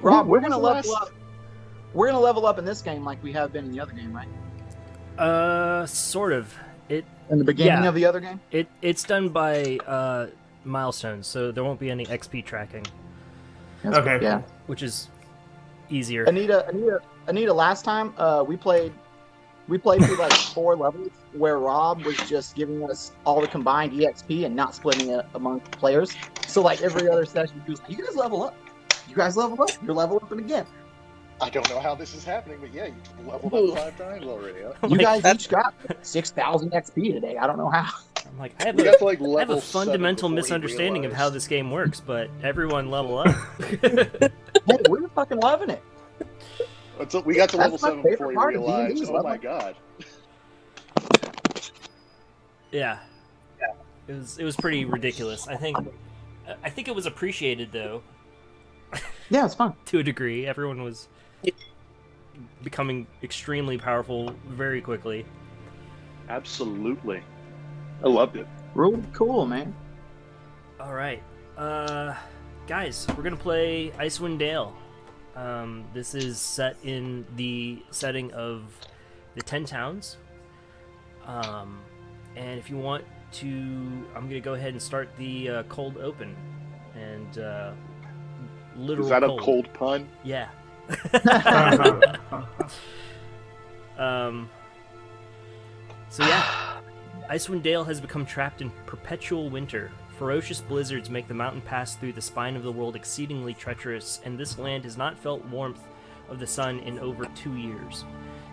Rob, What was the last? We're gonna level up in this game like we have been in the other game, right? Sort of. It In the beginning yeah. of the other game. It's done by milestones, so there won't be any XP tracking, Okay. Yeah. which is easier. Anita. Last time we played through like 4 levels where Rob was just giving us all the combined EXP and not splitting it among players. So like every other session, he was like, "You guys level up. You guys level up. You're level up again. I don't know how this is happening, but yeah, you leveled up 5 times already. Huh? You guys each got 6,000 XP today. I don't know how." I'm like, I have We got to like I have level a 7 fundamental before he misunderstanding of how realized. this game works, but everyone level up. Hey, we're fucking loving it. Until we got to That's level my 7 favorite before he part of D&D realized, is oh level my up. god. Yeah. It was pretty ridiculous. I think it was appreciated though, Yeah, it's fun. to a degree. Everyone was becoming extremely powerful very quickly. Absolutely. I loved it. Really cool, man. All right, guys, we're gonna play Icewind Dale. This is set in the setting of the 10 Towns. And if you want to, I'm gonna go ahead and start the cold open. And literal Is that a cold. cold pun? Yeah. So yeah, Icewind Dale has become trapped in perpetual winter. Ferocious blizzards make the mountain pass through the spine of the world exceedingly treacherous, and this land has not felt warmth of the sun in over 2 years.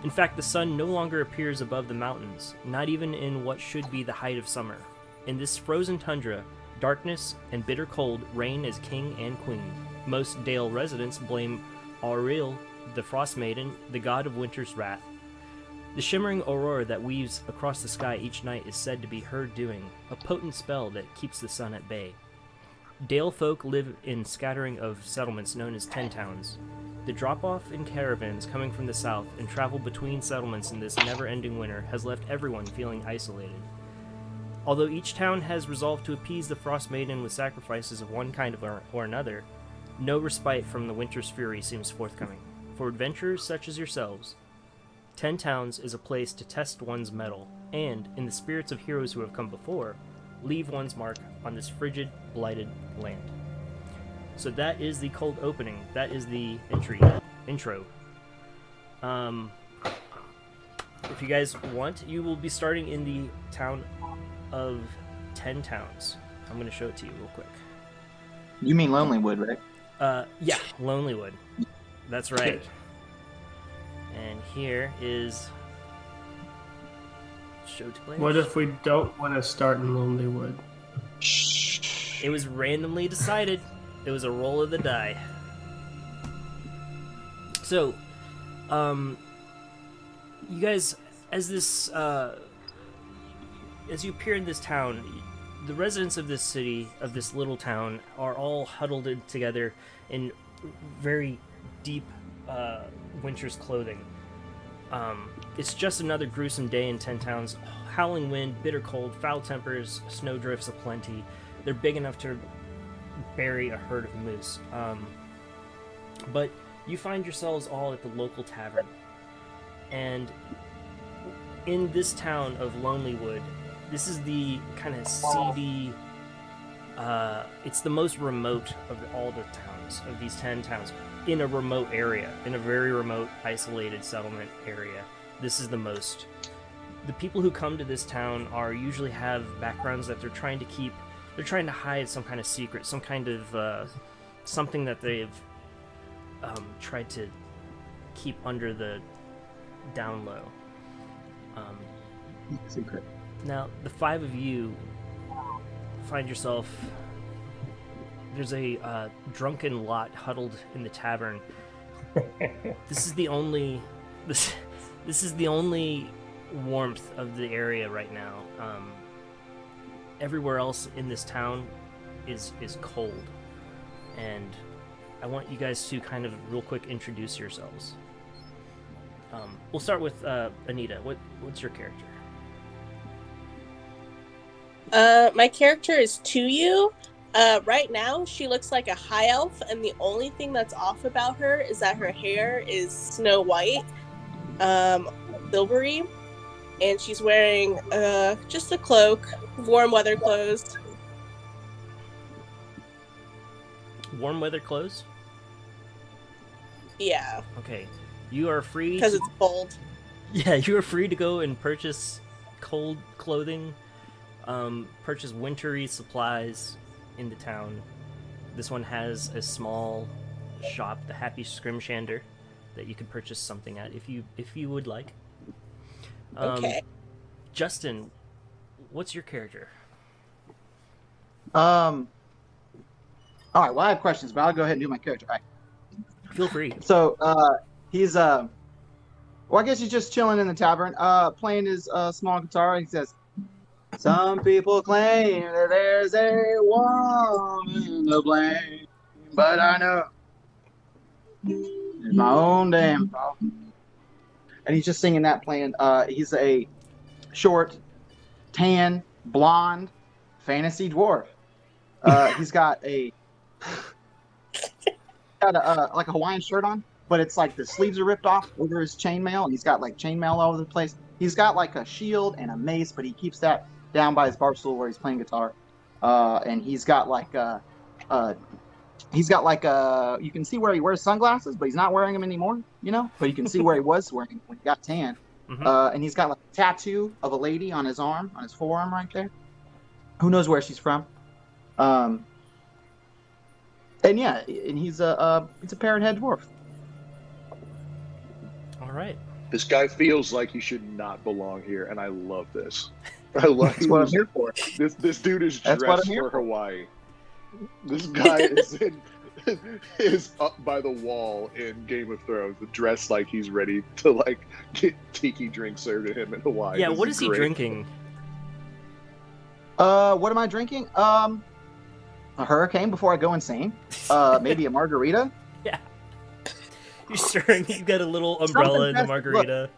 In fact, the sun no longer appears above the mountains, not even in what should be the height of summer. In this frozen tundra, darkness and bitter cold reign as king and queen. Most Dale residents blame Auril, the Frostmaiden, the god of winter's wrath. The shimmering aurora that weaves across the sky each night is said to be her doing, a potent spell that keeps the sun at bay. Dale folk live in scattering of settlements known as 10 Towns. The drop-off in caravans coming from the south and travel between settlements in this never-ending winter has left everyone feeling isolated. Although each town has resolved to appease the Frostmaiden with sacrifices of one kind or another, no respite from the winter's fury seems forthcoming. For adventurers such as yourselves, 10 Towns is a place to test one's mettle, and, in the spirits of heroes who have come before, leave one's mark on this frigid, blighted land. So that is the cold opening. That is the intro. If you guys want, you will be starting in the town of 10 Towns. I'm going to show it to you real quick. You mean Lonelywood, right? Yeah, Lonelywood. That's right. And here is show to play. What if we don't want to start in Lonelywood? It was randomly decided. It was a roll of the die. So, you guys, as you appear in this town, the residents of this city, of this little town, are all huddled in together in very deep winter's clothing. It's just another gruesome day in 10 Towns. Howling wind, bitter cold, foul tempers, snowdrifts aplenty. They're big enough to bury a herd of moose. But you find yourselves all at the local tavern. And in this town of Lonelywood, this is the kind of seedy... it's the most remote of all the towns, of these 10 towns. In a remote area, in a very remote, isolated settlement area. This is the most. The people who come to this town usually have backgrounds that they're trying to keep. They're trying to hide some kind of secret, some kind of something that they've tried to keep under the down low. Secret. Now, the 5 of you find yourself. There's a drunken lot huddled in the tavern. This is the only warmth of the area right now. Everywhere else in this town is cold, and I want you guys to kind of real quick introduce yourselves. We'll start with Anita. What's your character? My character is Tuyu. Right now, she looks like a high elf, and the only thing that's off about her is that her hair is snow white, silvery, and she's wearing just a cloak, warm weather clothes. Warm weather clothes? Yeah, Okay. You are free because it's cold. Yeah, you are free to go and purchase cold clothing, purchase wintry supplies in the town. This one has a small shop, the Happy Scrimshander, that you can purchase something at if you would like. Okay. Justin, what's your character? All right. Well, I have questions, but I'll go ahead and do my character. All right. Feel free. So he's well, I guess he's just chilling in the tavern, playing his small guitar. He says, "Some people claim that there's a woman to blame, but I know it's my own damn fault." And he's just singing that, playing. He's a short, tan, blonde fantasy dwarf. He's got a like a Hawaiian shirt on, but it's like the sleeves are ripped off over his chainmail, and he's got like chainmail all over the place. He's got like a shield and a mace, but he keeps that down by his bar stool where he's playing guitar. And he's got like you can see where he wears sunglasses, but he's not wearing them anymore, you know. But you can see where he was wearing them when he got tan. Mm-hmm. And he's got like a tattoo of a lady on his arm, on his forearm right there. Who knows where she's from? And yeah, and he's a parrot head dwarf. All right. This guy feels like he should not belong here, and I love this. I love That's what I'm here for. This dude is That's what dressed I'm here for Hawaii. This guy is up by the wall in Game of Thrones, dressed like he's ready to like get tiki drinks served to him in Hawaii. Yeah, This what is he great. drinking? What am I drinking? A hurricane before I go insane. Maybe a margarita. Yeah. You're stirring. You've got a little umbrella in the margarita.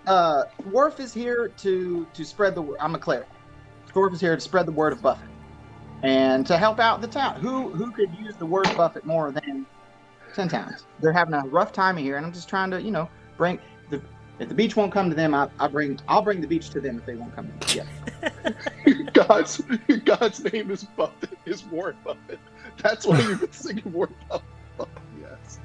Dwarf is here to spread the word. I'm a cleric. Dwarf is here to spread the word of Buffett and to help out the town. Who could use the word Buffett more than 10 towns? They're having a rough time here, and I'm just trying to, bring the. If the beach won't come to them, I'll bring the beach to them if they won't come to me. Yeah. Your God's name is Buffett. Is Warren Buffett. That's why you've been singing Warren Buffett. Yes.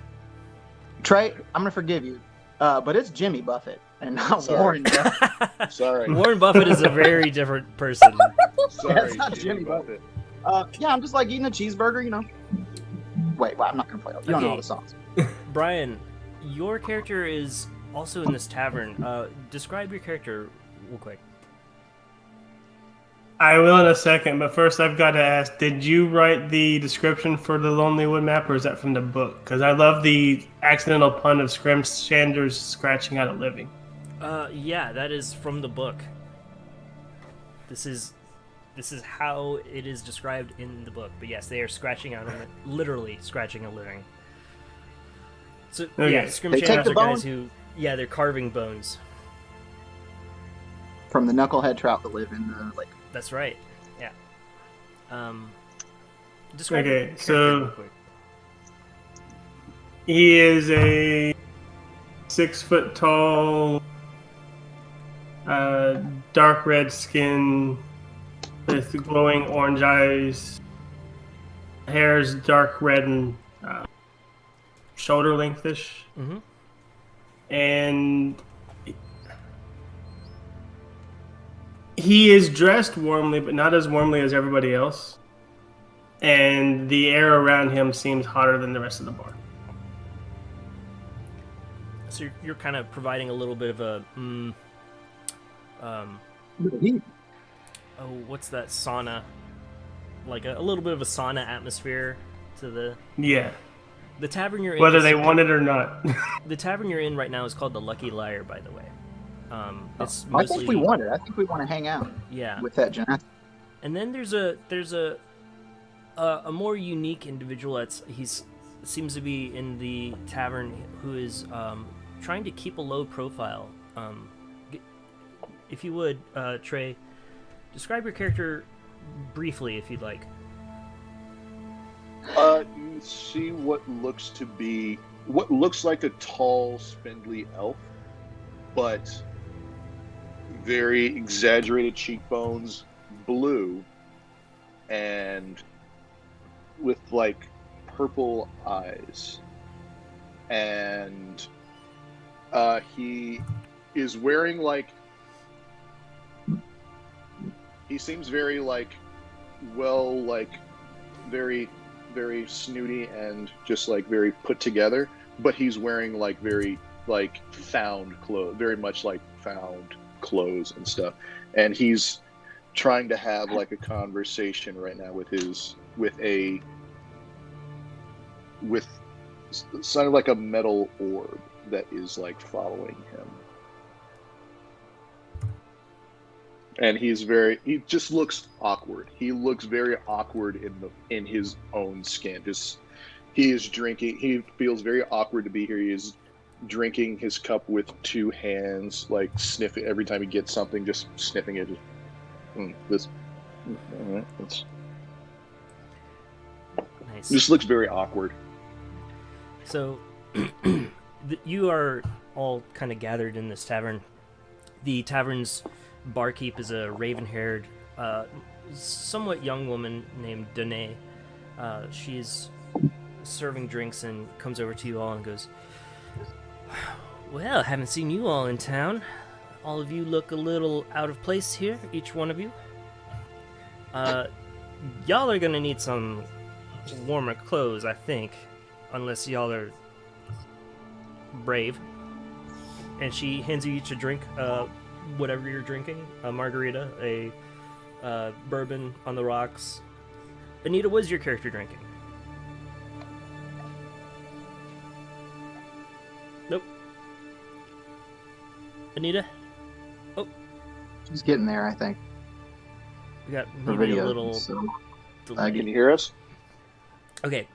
Trey, I'm gonna forgive you, but it's Jimmy Buffett and not Sorry. Warren Buffett. Sorry. Warren Buffett is a very different person. Sorry, It's not Jimmy Jimmy Buffett. Yeah, I'm just like eating a cheeseburger, Wait, well, I'm not gonna play it. You don't know all the songs. Brian, your character is also in this tavern. Describe your character real quick. I will in a second, but first I've got to ask, did you write the description for the Lonelywood map, or is that from the book? Because I love the accidental pun of Scrimshander's scratching out a living. Yeah, that is from the book. This is how it is described in the book. But yes, they are scratching out, literally scratching a living. So Okay. yeah, They Scrimshanders take the are guys bones? who, they're carving bones. From the knucklehead trout that live in the lake. That's right. Yeah. Describe your Okay, character so real quick. he is a 6 foot tall, dark red skin with glowing orange eyes. Hair's dark red and shoulder lengthish. Mm-hmm. And he is dressed warmly, but not as warmly as everybody else. And the air around him seems hotter than the rest of the bar. So you're kind of providing a little bit of a what's that sauna? Like a little bit of a sauna atmosphere to Yeah, the tavern you're in. whether they want it or not. The tavern you're in right now is called the Lucky Liar, by the way. It's I think we want it. I think we want to hang out Yeah, with that Jonathan. and then there's a more unique individual seems to be in the tavern who is trying to keep a low profile. If you would, Trey, describe your character briefly, if you'd like. You see what looks like a tall, spindly elf, but very exaggerated cheekbones, blue, and with like purple eyes. And he is wearing like, he seems very like, well, like very, very snooty and just like very put together, but he's wearing like very like found clothes, very much like found clothes and stuff. And he's trying to have like a conversation right now with sort of like a metal orb that is like following him. And he just looks awkward. He looks very awkward in his own skin. He is drinking. He feels very awkward to be here. He is drinking his cup with two hands, like sniffing every time he gets something, just sniffing it. Nice. Just looks very awkward. So, you are all kind of gathered in this tavern. The tavern's barkeep is a raven-haired, somewhat young woman named Danae. She's serving drinks and comes over to you all and goes, "Well, haven't seen you all in town. All of you look a little out of place here, each one of you. Y'all are gonna need some warmer clothes, I think, unless y'all are brave." And she hands you each a drink, whatever you're drinking, a margarita, a bourbon on the rocks. Anita, what is your character drinking? Nope. Anita? Oh. She's getting there, I think. We got For maybe video, a little so delay. Can you hear us? Okay.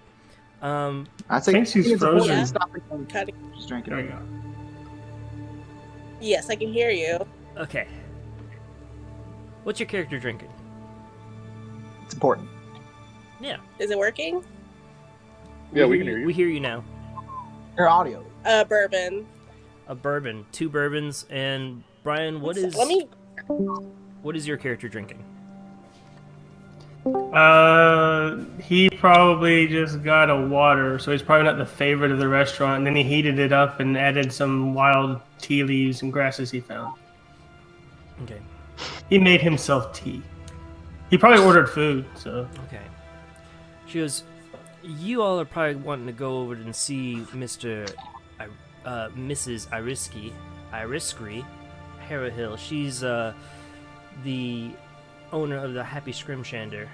I think she's it's important frozen. to stop and Cutting. just drink it. There we go. Yes, I can hear you. Okay. What's your character drinking? It's important. Yeah. Is it working? Yeah, we can hear you. We hear you now. Her audio. Bourbon. A bourbon, 2 bourbons, and Brian, what is your character drinking? He probably just got a water, so he's probably not the favorite of the restaurant. And then he heated it up and added some wild tea leaves and grasses he found. Okay. He made himself tea. He probably ordered food, so. Okay. She goes, "You all are probably wanting to go over and see Mrs. Irisky Harrow. She's the owner of the Happy Scrimshander,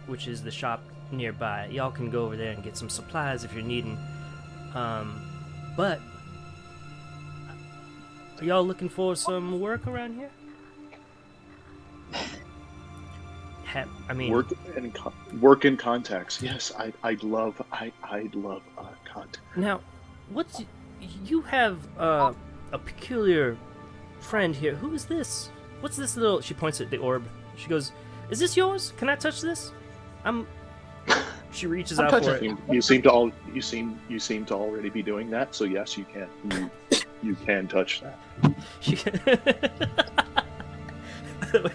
which is the shop nearby. Y'all can go over there and get some supplies if you're needing. But are y'all looking for some work around here? Work in contacts. Yes, I'd love contact. Now, you have a peculiar friend here. Who is this? What's this little? She points at the orb. She goes, "Is this yours? Can I touch this?" She reaches out for it. You seem to already be doing that. So yes, you can. You can touch that.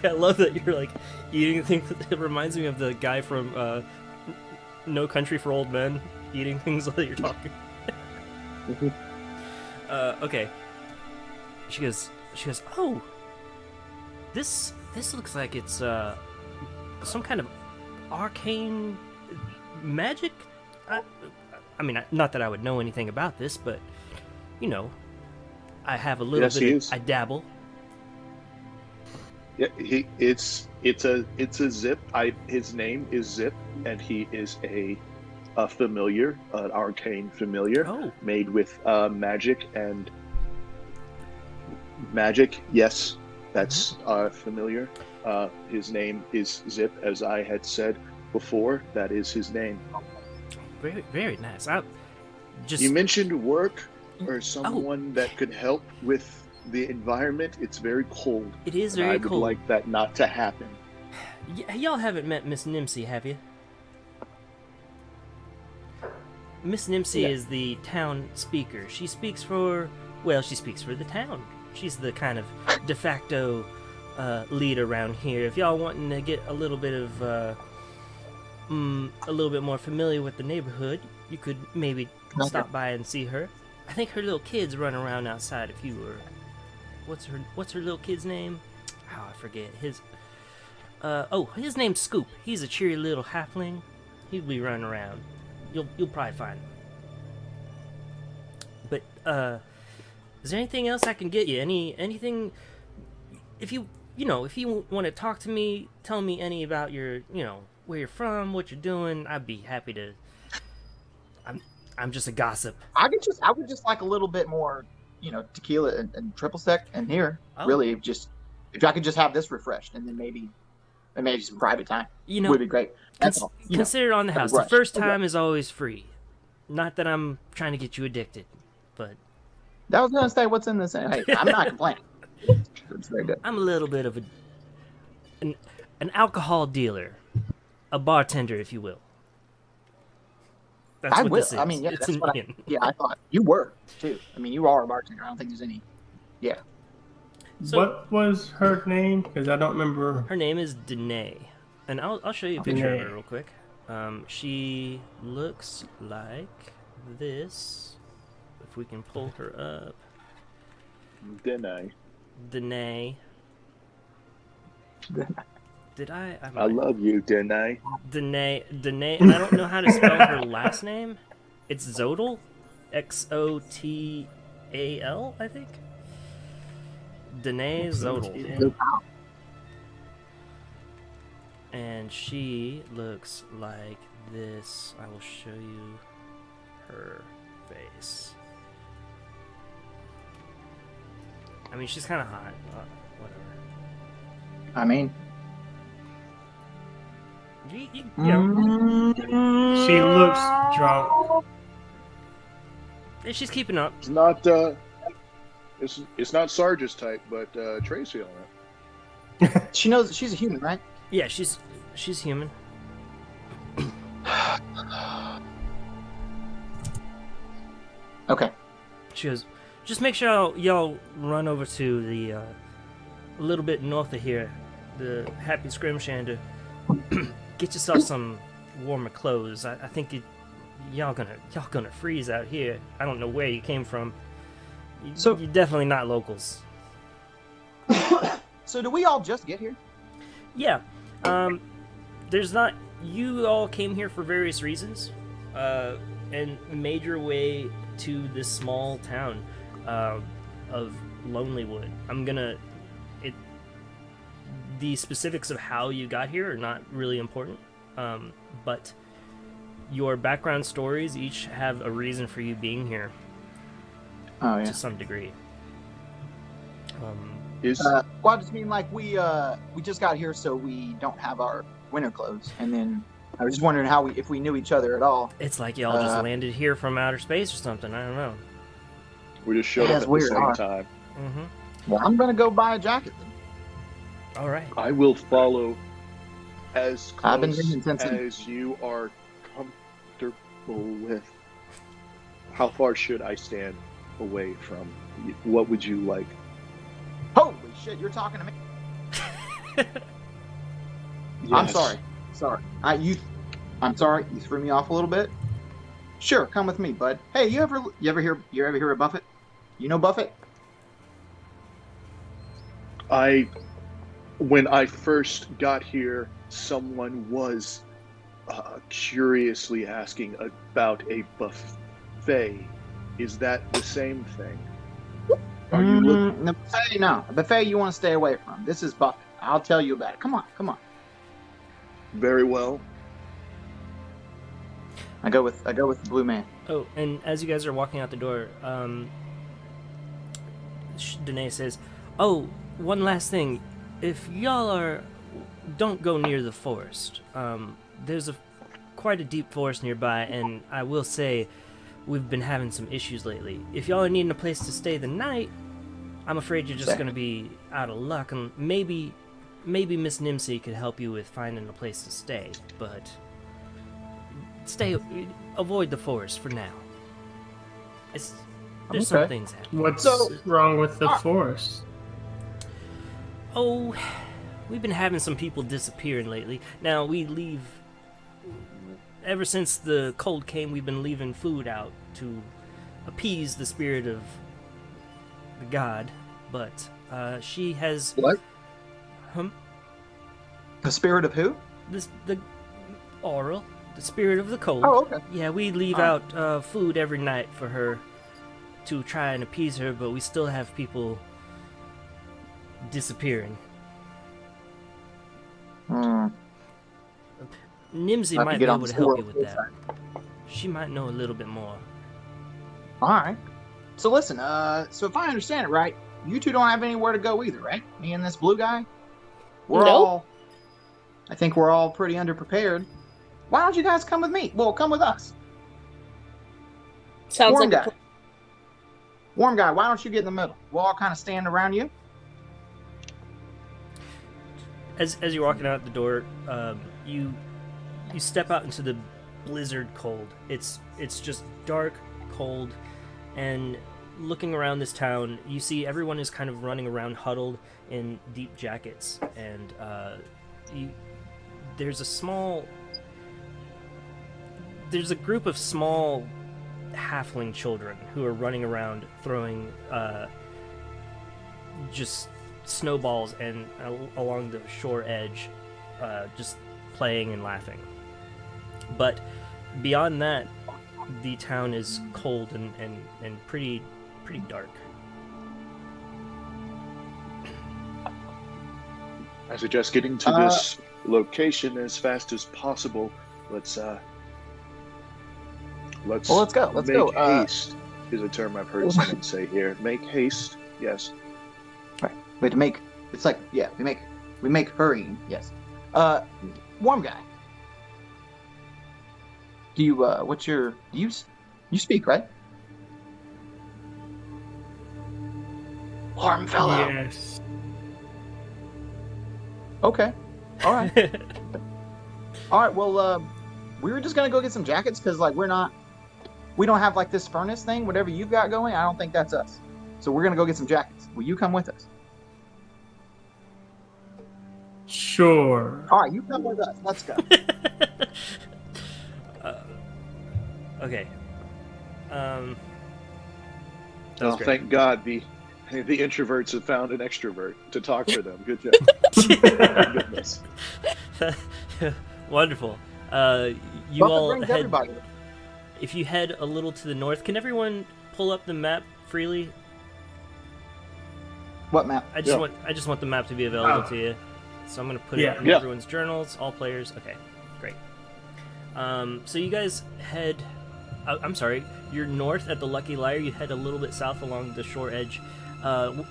I love that you're like eating things. It reminds me of the guy from No Country for Old Men eating things while you're talking. Okay. She goes, "Oh, this looks like it's some kind of arcane magic. I mean, not that I would know anything about this, but you know, I have a little bit. I dabble." Yeah, it's a Zip. His name is Zip, and he is a familiar, an arcane familiar, made with magic and magic. Yes, that's familiar. His name is Zip, as I had said before. That is his name. Very, very nice. You mentioned work or someone that could help with the environment. It's very cold. It is very cold. I would like that not to happen. Y'all haven't met Miss Nimsy, have you? Miss Nimsy Yeah. is the town speaker. She speaks for the town. She's the kind of de facto lead around here. If y'all wanting to get a little bit of a little bit more familiar with the neighborhood, you could maybe stop by and see her. I think her little kid's running around outside. If you were, what's her little kid's name? Oh, I forget his. His name's Scoop. He's a cheery little halfling. He'll be running around. You'll probably find him. But is there anything else I can get you? Anything? If you want to talk to me, tell me any about your where you're from, what you're doing. I'd be happy to. I'm just a gossip. I would just like a little bit more, tequila and triple sec and here. Oh. Really, just if I could just have this refreshed and then maybe some private time would be great. That's all. Consider it on the house. rush. The first time is always free. Not that I'm trying to get you addicted, but That was gonna say what's in this. Hey, I'm not complaining. It's very good. I'm a little bit of an alcohol dealer, a bartender, if you will. That's I what will. this is. I mean, yeah, It's that's an what inn. I thought you were too. I mean, you are a bartender. I don't think there's any. Yeah. So- What was her name? Because I don't remember. Her name is Danae, and I'll show you a picture of Danae. her real quick. She looks like this. If we can pull her up, Danae. Danae. Did I? I love you, Danae. Danae, and I don't know how to spell her last name. It's Zodal, Xotal, I think. Danae Zodal. And she looks like this. I will show you her face. I mean, she's kind of hot. Whatever. I mean, You know, She looks drunk. she's keeping up. It's not it's not Sarge's type, but Trey's feeling it. she knows she's a human, right? Yeah, she's human. Okay. She goes, just make sure y'all run over to the a little bit north of here, the Happy Scrimshander. Get yourself some warmer clothes. I think y'all gonna freeze out here. I don't know where you came from. So- You're definitely not locals. So do we all just get here? Yeah. There's not. You all came here for various reasons, and made your way to this small town of Lonelywood. The specifics of how you got here are not really important, but your background stories each have a reason for you being here Oh yeah. to some degree. Is Well, I just mean like we just got here, so we don't have our winter clothes, and then I was just wondering if we knew each other at all. It's like y'all just landed here from outer space or something. I don't know. we just showed Yeah, up it's at weird, the same huh? time? Mm-hmm. Well, I'm gonna go buy a jacket then. All right. I will follow as I've been close reading since then. as you are comfortable with. How far should I stand away from you? What would you like? Holy shit! You're talking to me. I'm Yes. sorry. I'm sorry. You threw me off a little bit. Sure, come with me, bud. Hey, you ever hear of Buffett? You know Buffett? When I first got here, someone was curiously asking about a buffet. Is that the same thing? Are you looking? The buffet? No, the buffet you want to stay away from. This is Buffett. I'll tell you about it. Come on. Very well. I go with the blue man. Oh, and as you guys are walking out the door, Danae says, "Oh, one last thing. If y'all don't go near the forest. There's quite a deep forest nearby, and I will say we've been having some issues lately. If y'all are needing a place to stay the night, I'm afraid you're just Same. gonna be out of luck, and maybe Miss Nimsy could help you with finding a place to stay. But avoid the forest for now. There's some Okay. things happening. What's So- wrong with the forest? Oh, we've been having some people disappearing lately. Now, we leave... Ever since the cold came, we've been leaving food out to appease the spirit of the god. But, she has... What? Huh? The spirit of who? The Aurel, the spirit of the cold. Oh, okay. Yeah, we leave out food every night for her to try and appease her, but we still have people disappearing. Hmm. Nimsy Have to might get be on able the to help you sword with this that. She might know a little bit more. All right. So listen, so if I understand it right, you two don't have anywhere to go either, right? Me and this blue guy? Nope. I think we're all pretty underprepared. Why don't you guys come with me? Well, come with us. Sounds Warm like guy. Warm guy, why don't you get in the middle? We'll all kind of stand around you. As you're walking out the door, you step out into the blizzard cold. It's just dark, cold, and looking around this town, you see everyone is kind of running around huddled in deep jackets, and there's a group of small halfling children who are running around throwing just snowballs and along the shore edge, just playing and laughing. But beyond that, the town is cold and pretty dark. I suggest getting to this location as fast as possible. Let's Well, let's go. Let's make go. haste is a term I've heard someone say here. Make haste. Yes. Wait, it's like, yeah, we make hurrying, yes. Warm guy. Do you speak, right? Warm fellow. Yes. Okay. All right. All right. Well, we were just gonna go get some jackets because, like, we don't have like this furnace thing. Whatever you've got going, I don't think that's us. So we're gonna go get some jackets. Will you come with us? Sure. All right, you come with us. Let's go. Okay. That was Oh, great. thank God the introverts have found an extrovert to talk for them. Good job. Goodness. Wonderful. You Buffett all brings head. everybody. If you head a little to the north, can everyone pull up the map freely? What map? I just want the map to be available to you. So I'm gonna put it in Yeah. everyone's journals, all players. Okay, great. So you guys head. I'm sorry. You're north at the Lucky Liar. You head a little bit south along the shore edge.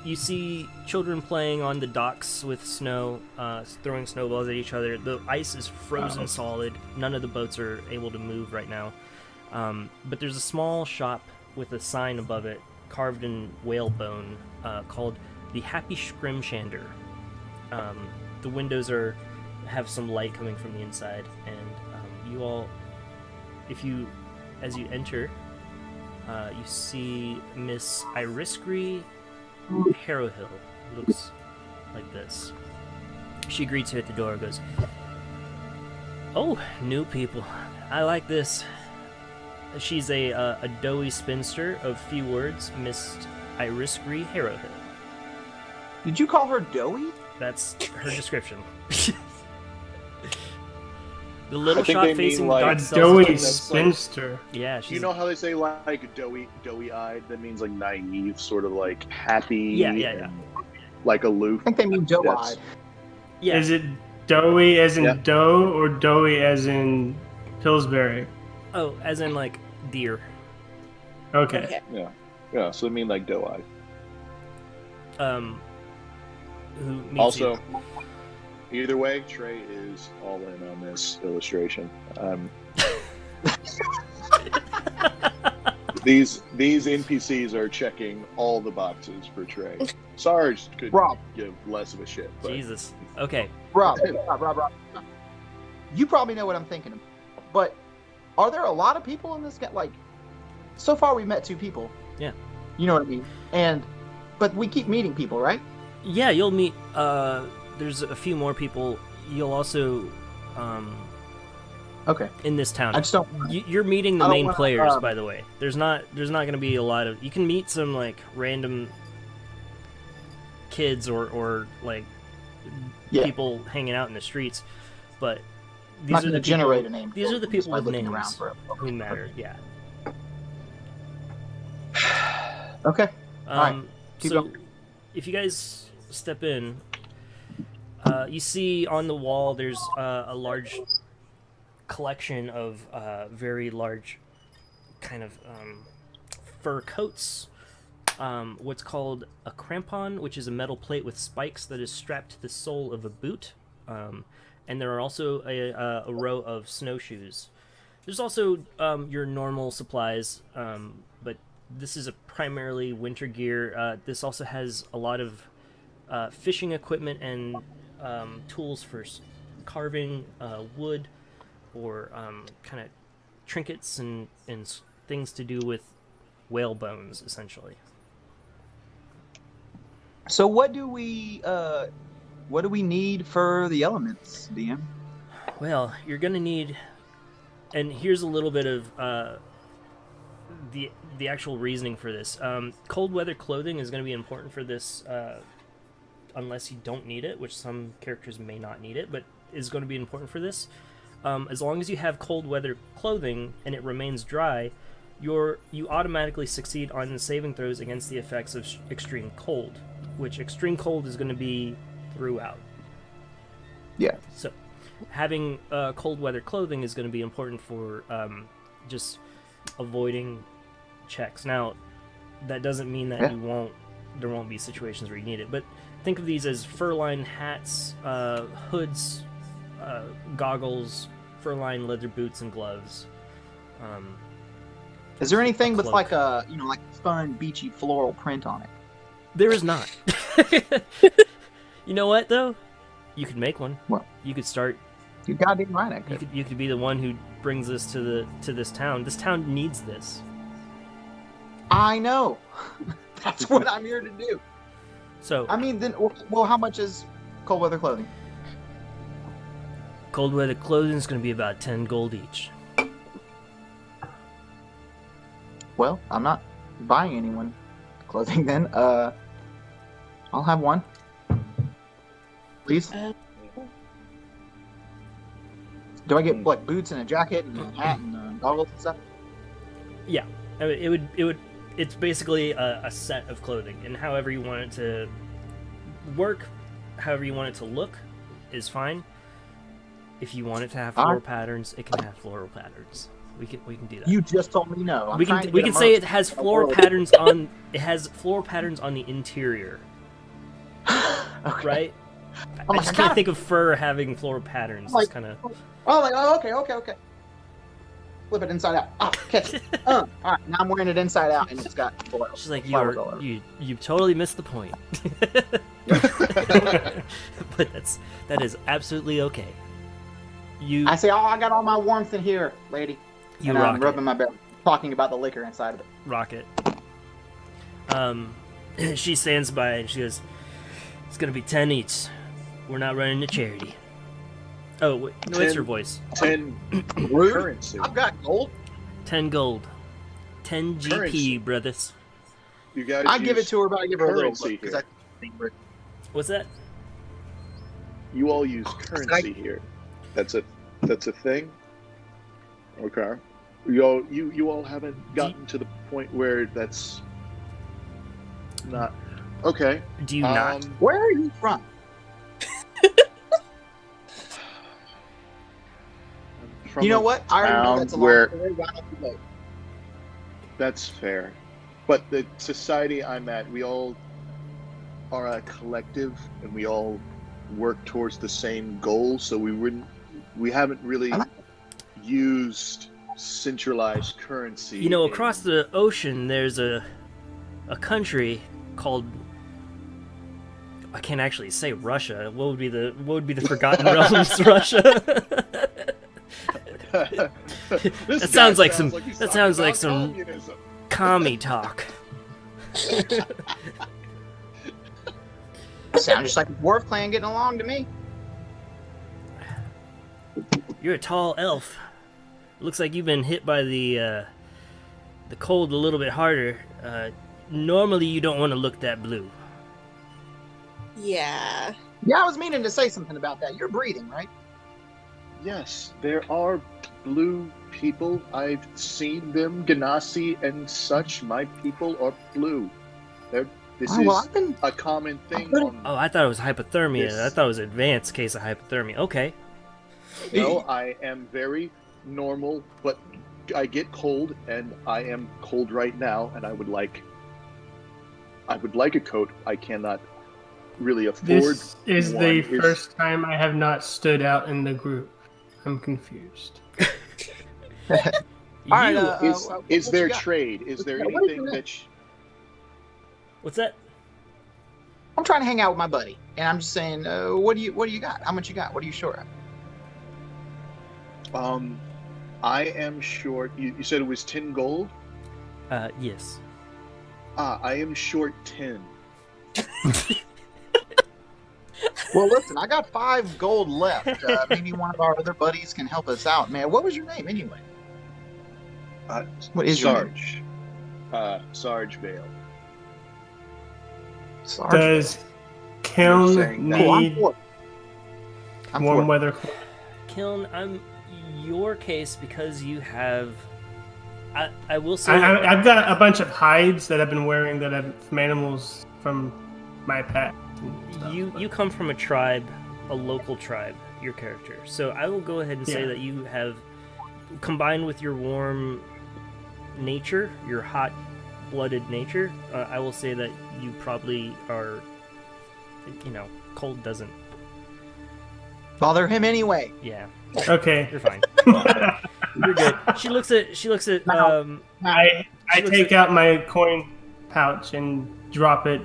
You see children playing on the docks with snow, throwing snowballs at each other. The ice is frozen solid. None of the boats are able to move right now. But there's a small shop with a sign above it, carved in whalebone, called the Happy Scrimshander. The windows have some light coming from the inside, and you all, as you enter, you see Miss Iriskree Harrowhill. Looks like this. She greets you at the door and goes, "Oh, new people. I like this." She's a doughy spinster of few words, Miss Iriskree Harrowhill. Did you call her doughy? That's her description. The little I think shop they mean, facing like, the A dock sells doughy things- that's like- spinster. Yeah, she's You know how they say like doughy-eyed? That means like naive, sort of like happy. Yeah. and, like aloof. I think they mean doe-eyed. That's- yeah. Is it doughy as in Yeah. dough or doughy as in Pillsbury? Oh, as in like deer. Okay. Okay. Yeah, so they mean like doe-eyed. Who meets Also, either way, Trey is all in on this illustration. These NPCs are checking all the boxes for Trey. Sarge could Rob. give less of a shit. But Jesus. Okay. Rob. You probably know what I'm thinking of, but are there a lot of people in this game? Like, so far we've met 2 people. Yeah. You know what I mean? But we keep meeting people, right? Yeah, you'll meet. There's a few more people. You'll also, Okay. in this town. I just don't. You're meeting the I don't main wanna, players, by the way. There's not going to be a lot of. You can meet some like random kids or like people hanging out in the streets, but these Not are the gonna generate people, a name. These are the people By with looking names around for it. who matter. Yeah. Okay. Alright, keep So, going. if you guys step in, you see on the wall there's a large collection of very large kind of fur coats. What's called a crampon, which is a metal plate with spikes that is strapped to the sole of a boot. And there are also a row of snowshoes. There's also your normal supplies, but this is a primarily winter gear. This also has a lot of fishing equipment and tools for carving wood or kind of trinkets and things to do with whale bones, essentially. So what do we need for the elements, DM? Well, you're gonna need, and here's a little bit of the actual reasoning for this. Cold weather clothing is gonna be important for this, unless you don't need it, which some characters may not need it, but is going to be important for this. As long as you have cold weather clothing and it remains dry, you automatically succeed on the saving throws against the effects of extreme cold, which extreme cold is going to be throughout. Yeah. So, having cold weather clothing is going to be important for just avoiding checks. Now, that doesn't mean that there won't be situations where you need it, but think of these as fur-lined hats, hoods, goggles, fur-lined leather boots, and gloves. Is there anything with cloak. like a like fun beachy floral print on it? There is not. You know what though? You could make one. What? You could start. You goddamn right I could. You could be the one who brings this to this town. This town needs this. I know. That's what I'm here to do. So I mean, then, well, how much is cold weather clothing? cold weather clothing is going to be about 10 gold each. Well, I'm not buying anyone clothing then. I'll have one. Please. Do I get like boots and a jacket and a hat and goggles and stuff? Yeah, I mean, it would. It's basically a set of clothing, and however you want it to work, however you want it to look, is fine. If you want it to have floral patterns, it can have floral patterns. We can do that. You just told me no. We can say it has floral patterns on. It has floral patterns on the interior, Okay. right? Oh I my just God. can't think of fur having floral patterns. Like- It's kind of. Oh, like, okay. Flip it inside out. Oh, catch it. All right, now I'm wearing it inside out, and it's got foil. She's like, flowers all over. you totally missed the point. But that is absolutely okay. I say, oh, I got all my warmth in here, lady. You and I'm rock rubbing it. my belly, talking about the liquor inside of it. Rock it. She stands by and she goes, "It's gonna be 10 each. We're not running a charity." Oh, wait, no, it's 10. her voice. 10 Rude. currency. I've got gold. 10 gold. 10 GP, Currency. brothers. You guys I give it use to her, but I give her a little currency look because here. I think we're What's that? You all use currency here. That's a thing. Okay. You all haven't gotten to the point where that's not okay. Do you not? Where are you from? I'm from You know a what? I already know town that's a where- long story. Why don't you go? That's fair. But the society I'm at, we all are a collective and we all work towards the same goal, so we haven't really used centralized currency. You know, across the ocean, there's a country called. I can't actually say Russia. What would be the Forgotten Realms? Russia. This That guy sounds like some- he's that talking sounds like about some- communism. Commie talk. Sounds just like a dwarf clan getting along to me. You're a tall elf. Looks like you've been hit by the cold a little bit harder. Normally you don't want to look that blue. Yeah. Yeah, I was meaning to say something about that. You're breathing, right? Yes, there are blue people. I've seen them, Ganassi and such. My people are blue. This Oh, well, is I've been. a common thing. I've On, Oh, I thought it was hypothermia. This- I thought it was an advanced case of hypothermia. Okay. no, I am very normal, but I get cold, and I am cold right now, and I would like a coat. I cannot really afford. This is one. the Is- first time I have not stood out in the group. I'm confused. All right, You- Is what there you got? trade? Is there What is anything your name? that? What's that? I'm trying to hang out with my buddy, and I'm just saying, what do you got? How much you got? What are you short of? I am short. You said it was 10 gold. Yes. I am short 10. Well, listen, I got 5 gold left. Maybe one of our other buddies can help us out, man. What was your name anyway? What is your name? Sarge. Sarge Vale. Sarge. Does You're saying Kiln that. Cool, I'm need for it. I'm warm for it. weather? Kiln, I'm your case because you have. I will say. I've got a bunch of hides that I've been wearing that have from animals from my pet. and stuff, You but- you come from a tribe, a local tribe, your character. So I will go ahead and say Yeah. that you have, combined with your warm nature, your hot-blooded nature, I will say that you probably are, cold doesn't. Bother him anyway. Yeah, Okay. you're fine. You're good. She looks at I She looks take at- out my coin pouch and drop it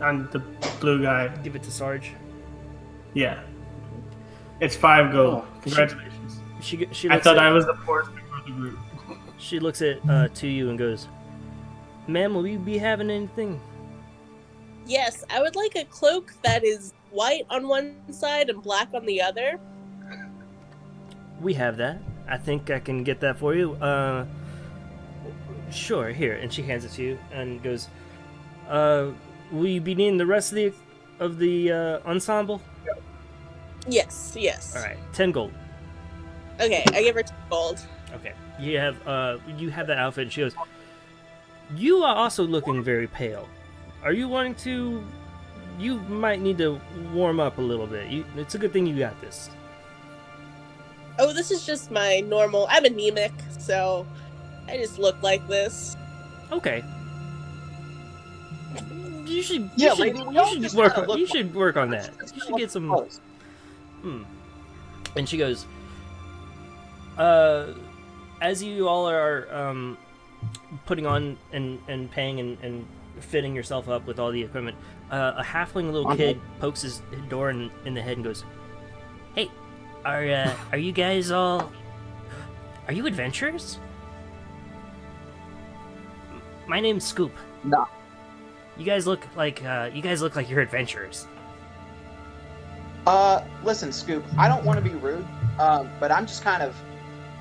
on the blue guy. give it to Sarge. Yeah. It's 5 gold. Oh, Congratulations. She I looks thought at, I was the poorest member of the group. She looks at to you and goes, "Ma'am, will you be having anything?" Yes, I would like a cloak that is white on one side and black on the other. We have that. I think I can get that for you. Sure, here. And she hands it to you and goes, will you be needing the rest of the ensemble? Yes, yes. All right, 10 gold. Okay, I give her 2 gold. Okay, you have that outfit. And she goes, "You are also looking very pale. Are you wanting to? You might need to warm up a little bit. It's a good thing you got this." Oh, this is just my normal. I'm anemic, so I just look like this. Okay. You should. Yeah, you should, lady, we you all should just work. kinda look You like- should work on that. You should get some. Oh, And she goes, as you all are putting on and paying and fitting yourself up with all the equipment, a halfling little Okay. kid pokes his door in the head and goes, "Hey, are you guys all? Are you adventurers? My name's Scoop. No. You guys look like you're adventurers." Listen, Scoop, I don't want to be rude, but I'm just kind of,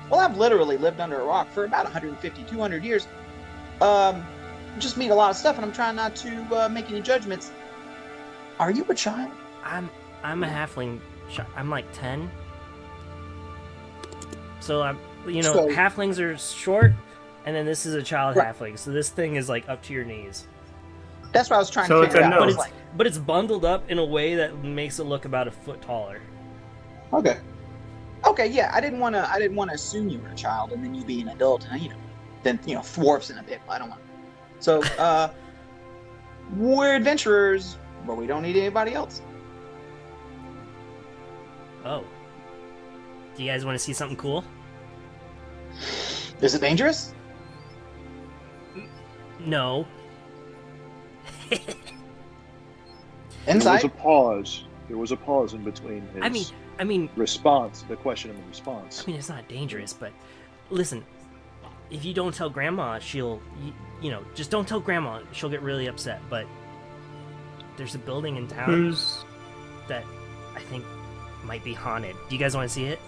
well, I've literally lived under a rock for about 150, 200 years. Just meet a lot of stuff, and I'm trying not to make any judgments. Are you a child? I'm a halfling. I'm like 10. So I'm, So- halflings are short, and then this is a child Right. halfling. So this thing is like up to your knees, That's what I was trying So to it's figure a out. no. I was like, but it's bundled up in a way that makes it look about a foot taller. okay. Okay, yeah, I didn't want to assume you were a child, and then you be an adult, and then dwarfs in a bit. I don't want. So, we're adventurers, but we don't need anybody else. Oh, do you guys want to see something cool? Is it dangerous? No. There was Inside? a pause. There was a pause in between his I mean, response, the question and the response. I mean, it's not dangerous, but listen, if you don't tell Grandma, she'll, just don't tell Grandma. She'll get really upset. But there's a building in town that I think might be haunted. Do you guys want to see it?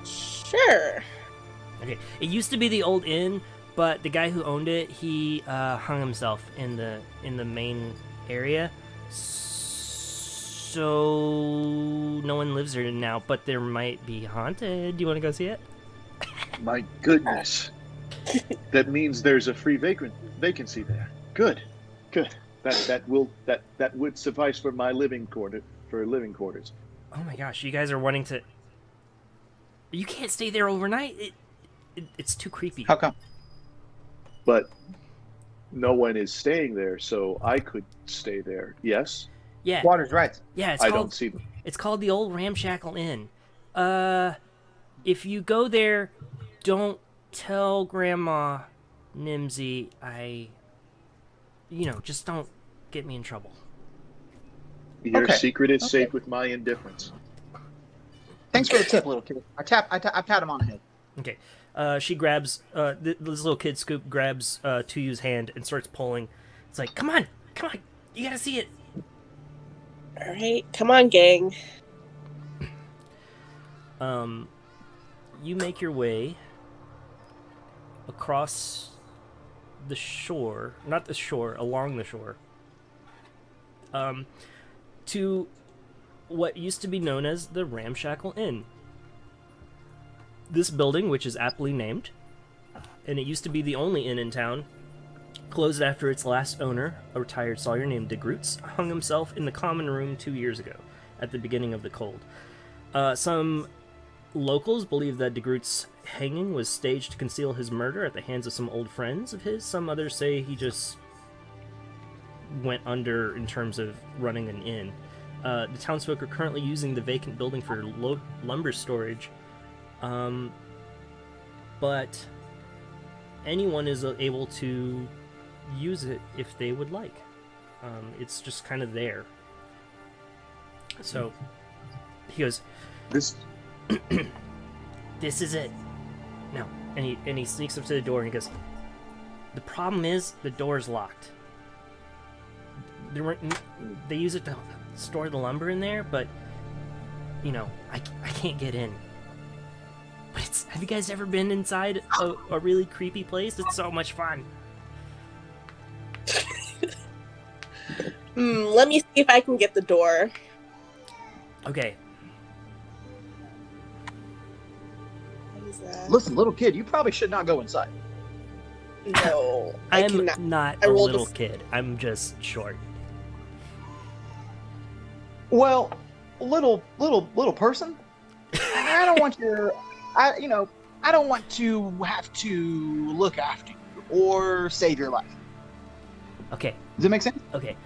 Sure. Okay. It used to be the old inn, but the guy who owned it, he hung himself in the main area. So no one lives there now, but there might be haunted. Do you want to go see it? My goodness. That means there's a free vacancy there. Good. That would suffice for my living quarters. Oh my gosh, you guys are wanting to. You can't stay there overnight. It's too creepy. How come? But no one is staying there, so I could stay there. Yes. Yeah. Water's right. Yeah. I don't see them. It's called the Old Ramshackle Inn. If you go there, don't tell Grandma Nimsy just don't get me in trouble. Your secret is safe with my indifference. Thanks for the tip, little kid. I pat him on the head. Okay. She grabs this little kid. Scoop grabs Tuyu's hand and starts pulling. It's like, come on, you gotta see it. All right, come on, gang. You make your way across the shore, not the shore, along the shore, to what used to be known as the Ramshackle Inn. This building, which is aptly named, and it used to be the only inn in town, closed after its last owner, a retired sawyer named DeGroots, hung himself in the common room 2 years ago, at the beginning of the cold. Some locals believe that DeGroots' hanging was staged to conceal his murder at the hands of some old friends of his. Some others say he just went under in terms of running an inn. The townsfolk are currently using the vacant building for lumber storage, but anyone is able to use it if they would like. It's just kind of there. So he goes, This is it. No. And he sneaks up to the door and he goes, the problem is the door's locked. They use it to store the lumber in there, but I can't get in. But have you guys ever been inside a really creepy place? It's so much fun. Let me see if I can get the door. Okay. What is that? Listen, little kid, you probably should not go inside. No, I I'm cannot. not I a rolled little kid. I'm just short. Well, little person, I don't want I don't want to have to look after you or save your life. Okay. Does that make sense? Okay.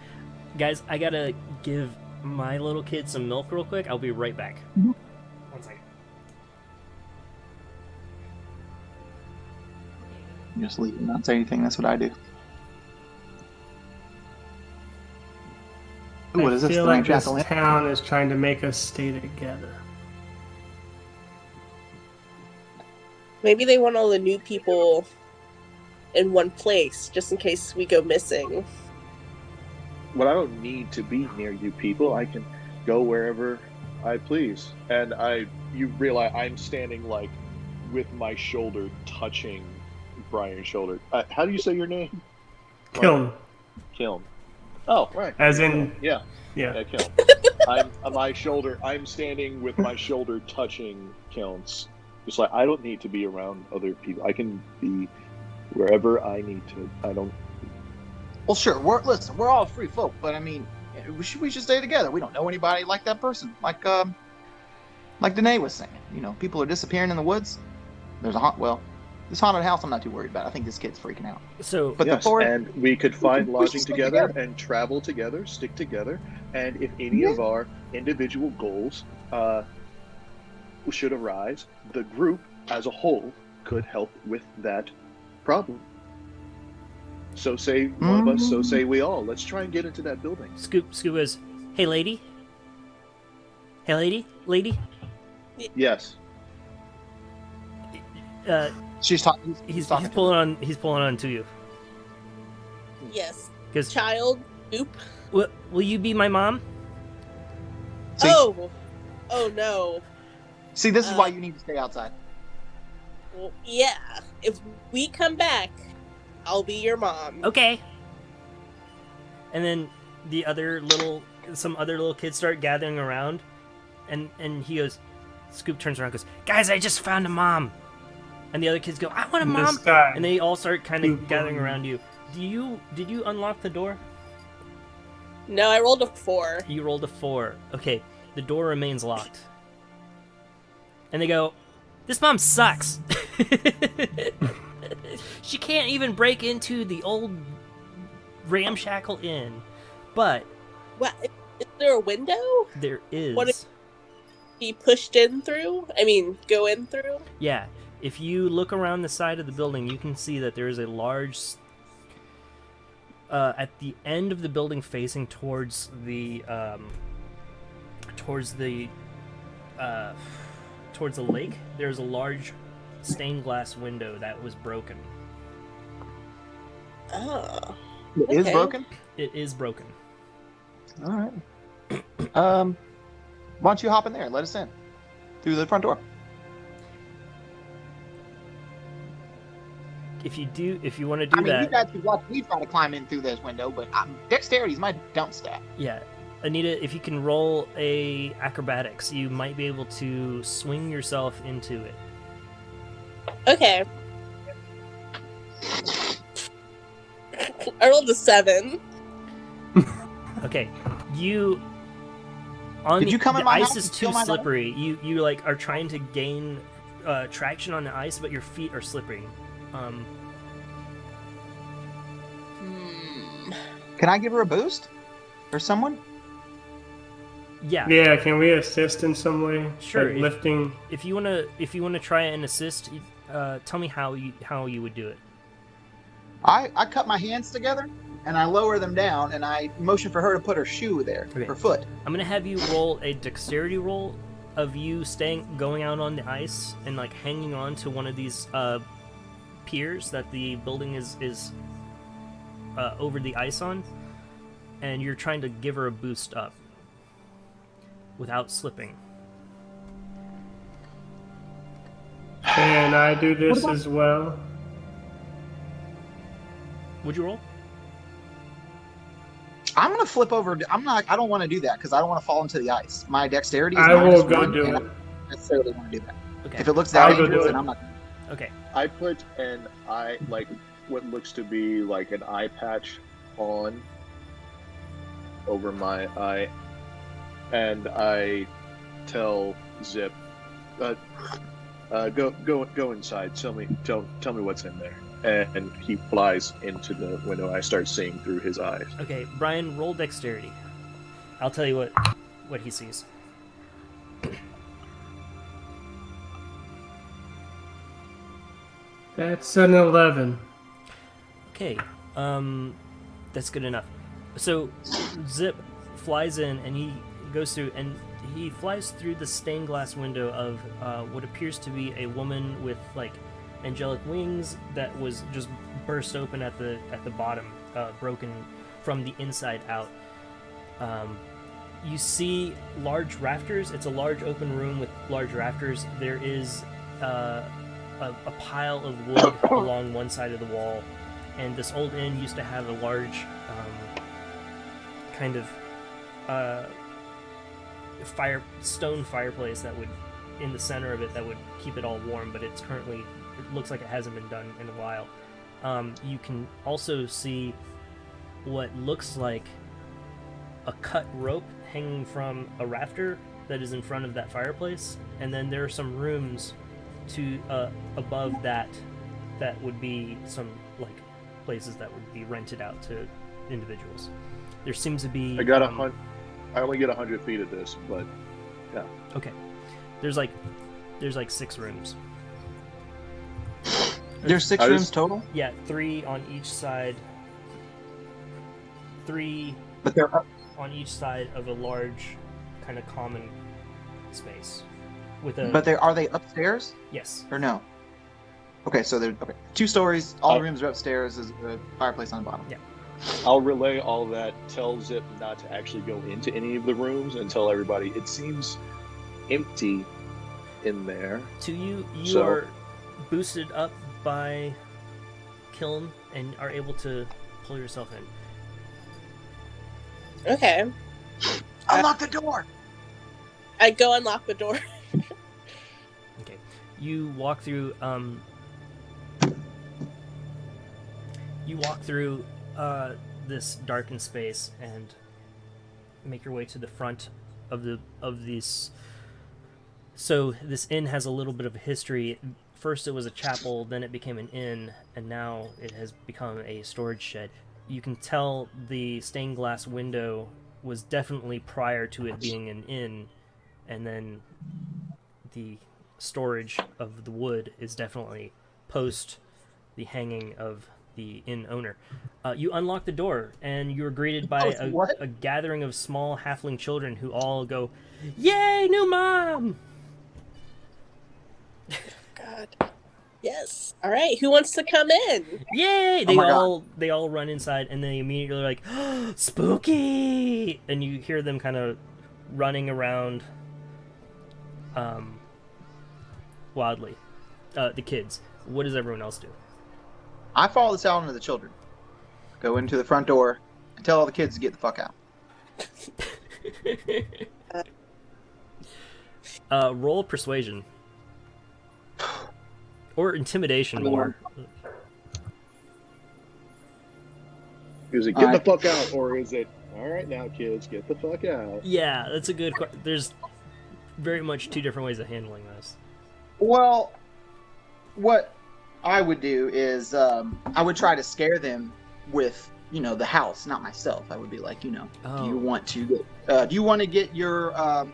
Guys, I gotta give my little kid some milk real quick. I'll be right back. Mhm. 1 second. Just leave and not say anything. That's what I do. Ooh, what is I this? feel The like this Ramshackle Inn? town is trying to make us stay together. Maybe they want all the new people in one place, just in case we go missing. Well, I don't need to be near you people. I can go wherever I please. And you realize I'm standing like with my shoulder touching Brian's shoulder. How do you say your name? Kiln. Kiln. Oh, right. As in, Yeah, yeah. Kiln. I'm standing with my shoulder touching Kiln's. Just like, I don't need to be around other people. I can be wherever I need to. I don't. Well, sure. We're all free folk, but I mean, we should stay together. We don't know anybody like that person. Like Danae was saying. People are disappearing in the woods. There's this haunted house I'm not too worried about. I think this kid's freaking out. So, But Yes, the forest, and we could find we lodging should stick together together. and travel together, stick together, and if any of our individual goals should arise, the group as a whole could help with that problem. So say one of us, so say we all. Let's try and get into that building. Scoop goes, Hey, lady. Hey, lady. Yes. She's talking. He's talking. pulling on. He's pulling on to you. Yes. Because Child. Oop. will you be my mom? See, Oh. Oh no. see, this is why you need to stay outside. Well, yeah. If we come back, I'll be your mom. Okay. And then some other little kids start gathering around, and he goes. Scoop turns around and goes, "Guys, I just found a mom." And the other kids go, "I want a In the mom." sky. And they all start kind of Scoop gathering on. around you. Did you unlock the door? No, I rolled a 4. You rolled a 4. Okay, the door remains locked. And they go, "This mom sucks." She can't even break into the old ramshackle inn. But What? Is there a window? there is. What if- He pushed in through? I mean, go in through? Yeah, if you look around the side of the building, you can see that there is a large... at the end of the building facing towards the lake, there's a large stained glass window that was broken. Oh. It is Okay. broken. It is broken. All right. Why don't you hop in there and let us in through the front door? If you want to do I mean, that, you guys can watch me try to climb in through this window, but dexterity is my dump stat. yeah. Anita, if you can roll a acrobatics, you might be able to swing yourself into it. Okay. I rolled a 7. Okay, you. On Did the, you come in the my ice house is and too steal my dog? slippery. You like are trying to gain traction on the ice, but your feet are slippery. Can I give her a boost? Or someone? Yeah, Yeah, can we assist in some way? Sure, Like if- lifting. if you wanna try and assist, tell me how you would do it. I cut my hands together and I lower them down and I motion for her to put her shoe there, Okay. her foot. I'm gonna have you roll a dexterity roll of you going out on the ice and like hanging on to one of these piers that the building is over the ice on, and you're trying to give her a boost up without slipping. Can I do this as well? Would you roll? I'm gonna flip over. I don't want to do that because I don't want to fall into the ice. My dexterity is I will -1, go and do I it. don't necessarily want to do that. Okay. If it looks that I'll go dangerous, do then it. I'm not. Okay. I put an eye, like what looks to be like an eye patch on over my eye, and I tell Zip, go inside. Tell me what's in there. And he flies into the window. I start seeing through his eyes. Okay, Brian, roll dexterity. I'll tell you what he sees. That's an 11. Okay, that's good enough. So, Zip flies in and he goes through and he flies through the stained glass window of what appears to be a woman with like angelic wings that was just burst open at the bottom, broken from the inside out. You see large rafters. It's a large open room with large rafters. There is a pile of wood along one side of the wall, and this old inn used to have a large kind of stone fireplace that would in the center of it that would keep it all warm, but it looks like it hasn't been done in a while. You can also see what looks like a cut rope hanging from a rafter that is in front of that fireplace, and then there are some rooms to above that would be some like places that would be rented out to individuals. There seems to be I got I only get 100 feet of this, but yeah. okay. There's like 6 rooms. There's 6 I rooms just- total. Yeah, 3 on each side. 3 But they're up. on each side of a large, kind of common space. With a But are they upstairs yes. or no? Okay, so they're 2 stories. All the Oh. rooms are upstairs. There's a fireplace on the bottom. Yeah. I'll relay all that. Tell Zip not to actually go into any of the rooms and tell everybody it seems empty in there. To you, you So- are boosted up by Kiln and are able to pull yourself in. Okay. Unlock the door. I go unlock the door. Okay. You walk through this darkened space and make your way to the front of this. So this inn has a little bit of a history. First it was a chapel, then it became an inn, and now it has become a storage shed. You can tell the stained glass window was definitely prior to it being an inn, and then the storage of the wood is definitely post the hanging of the inn owner. You unlock the door, and you are greeted by What? a gathering of small halfling children who all go, "Yay, new mom!" God. Yes. All right. Who wants to come in? Yay! Oh my God. They all run inside, and they immediately are like, "Spooky!" And you hear them kind of running around, wildly. The kids. What does everyone else do? I follow the sound of the children. Go into the front door and tell all the kids to get the fuck out. Roll persuasion. Or intimidation more. Is it get Alright. the fuck out, or is it all right now, kids, get the fuck out? Yeah, that's a good question. There's very much 2 different ways of handling this. Well, what I would do is I would try to scare them with, the house, not myself. I would be like, do you want to get your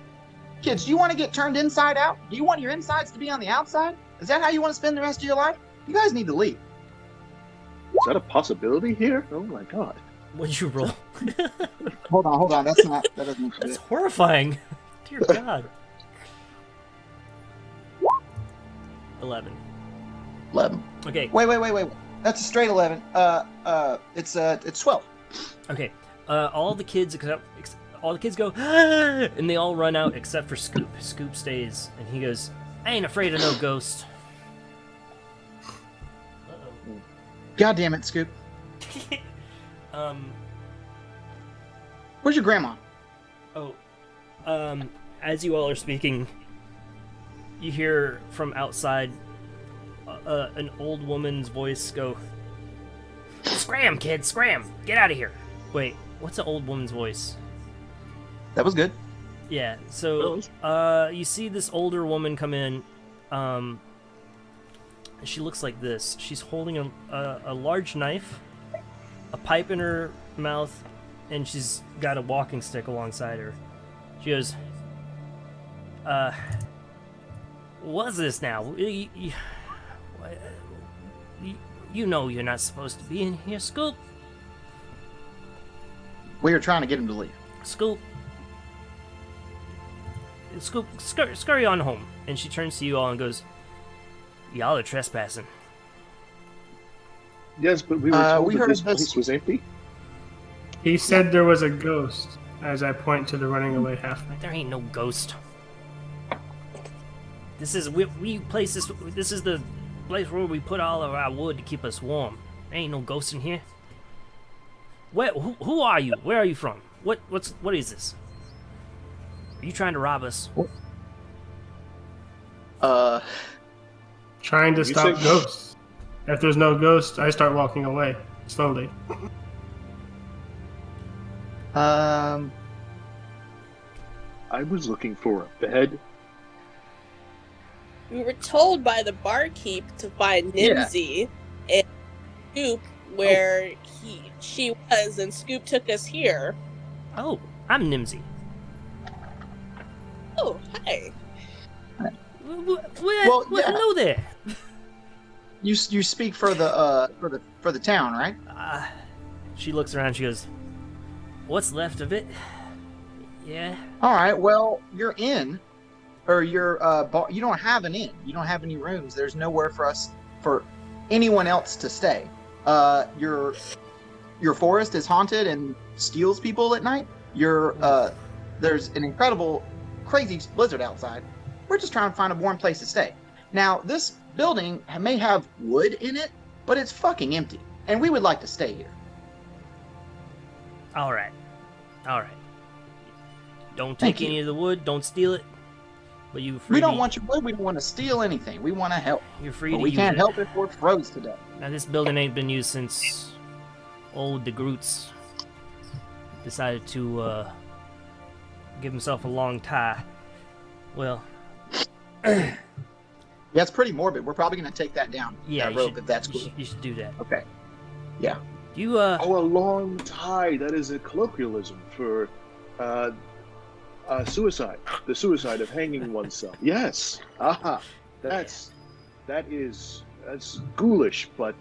kids? Do you want to get turned inside out? Do you want your insides to be on the outside? Is that how you want to spend the rest of your life? You guys need to leave. Is that a possibility here? Oh my god. What'd you roll? Hold on. That doesn't. That's horrifying. Dear God. 11. 11. Okay. Wait. That's a straight 11. It's 12. Okay. All the kids go, "Ah!" and they all run out except for Scoop. Scoop stays, and he goes, "I ain't afraid of no ghost." God damn it, Scoop. Um. Where's your grandma? As you all are speaking, you hear from outside an old woman's voice go, "Scram, kids, scram! Get out of here!" Wait, what's an old woman's voice? That was good. Yeah, so you see this older woman come in. She looks like this. She's holding a large knife, a pipe in her mouth, and she's got a walking stick alongside her. She goes, "What's this now? You know you're not supposed to be in here, Scoop. We were trying to get him to leave. Scoop, scurry on home." And she turns to you all and goes, "Y'all are trespassing." Yes, but we were told we that heard this of this- place was empty. He said there was a ghost, as I point to the running away halfling. There ain't no ghost. This is we place this. This is the place where we put all of our wood to keep us warm. There ain't no ghost in here. Who are you? Where are you from? What is this? Are you trying to rob us? Trying to You stop said- ghosts. If there's no ghost, I start walking away, slowly. I was looking for a bed. We were told by the barkeep to find Nimsy and Scoop where she was, and Scoop took us here. Oh, I'm Nimsy. Oh, hi. Well, yeah. hello there. You speak for the town, right? She looks around. She goes, what's left of it. Yeah. All right. Well, your inn, or your bar, you don't have an inn. You don't have any rooms. There's nowhere for anyone else to stay. Your forest is haunted and steals people at night. There's an incredible, crazy blizzard outside. We're just trying to find a warm place to stay. Now, this building may have wood in it, but it's fucking empty, and we would like to stay here. All right. Don't Thank take any you. of the wood. Don't steal it. But you free. We don't want your wood. We don't want to steal anything. We want to help. You're free But to we use can't it. help if we're froze to death. Now this building ain't been used since old DeGroots decided to give himself a long tie. Well, Yeah, it's pretty morbid. We're probably going to take that down. yeah, that you rope, should, if that's cool. you should do that. Okay. Yeah. You Oh, a long tie. That is a colloquialism for suicide. The suicide of hanging oneself. Yes. Aha. That's ghoulish, but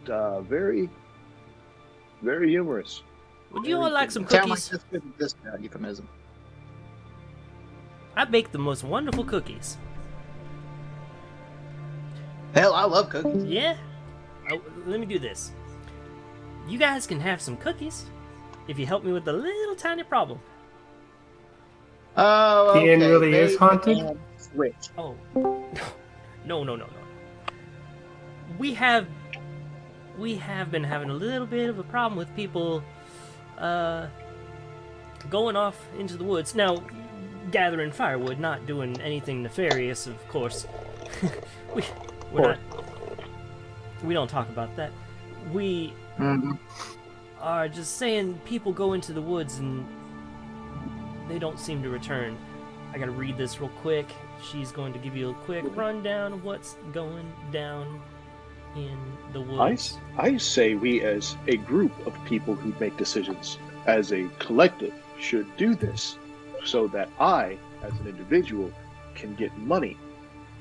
very, very humorous. would you all like some Sound like cookies? this euphemism. I baked the most wonderful cookies. Hell, I love cookies. Yeah? Oh, let me do this. You guys can have some cookies if you help me with the little tiny problem. Oh, The okay. inn really is They haunted? can switch. Oh. No. We have been having a little bit of a problem with people going off into the woods. Now, gathering firewood, not doing anything nefarious, of course. We don't talk about that. We Mhm. are just saying people go into the woods and they don't seem to return. I gotta read this real quick. She's going to give you a quick rundown of what's going down in the woods. I say we, as a group of people who make decisions, as a collective, should do this, so that I, as an individual, can get money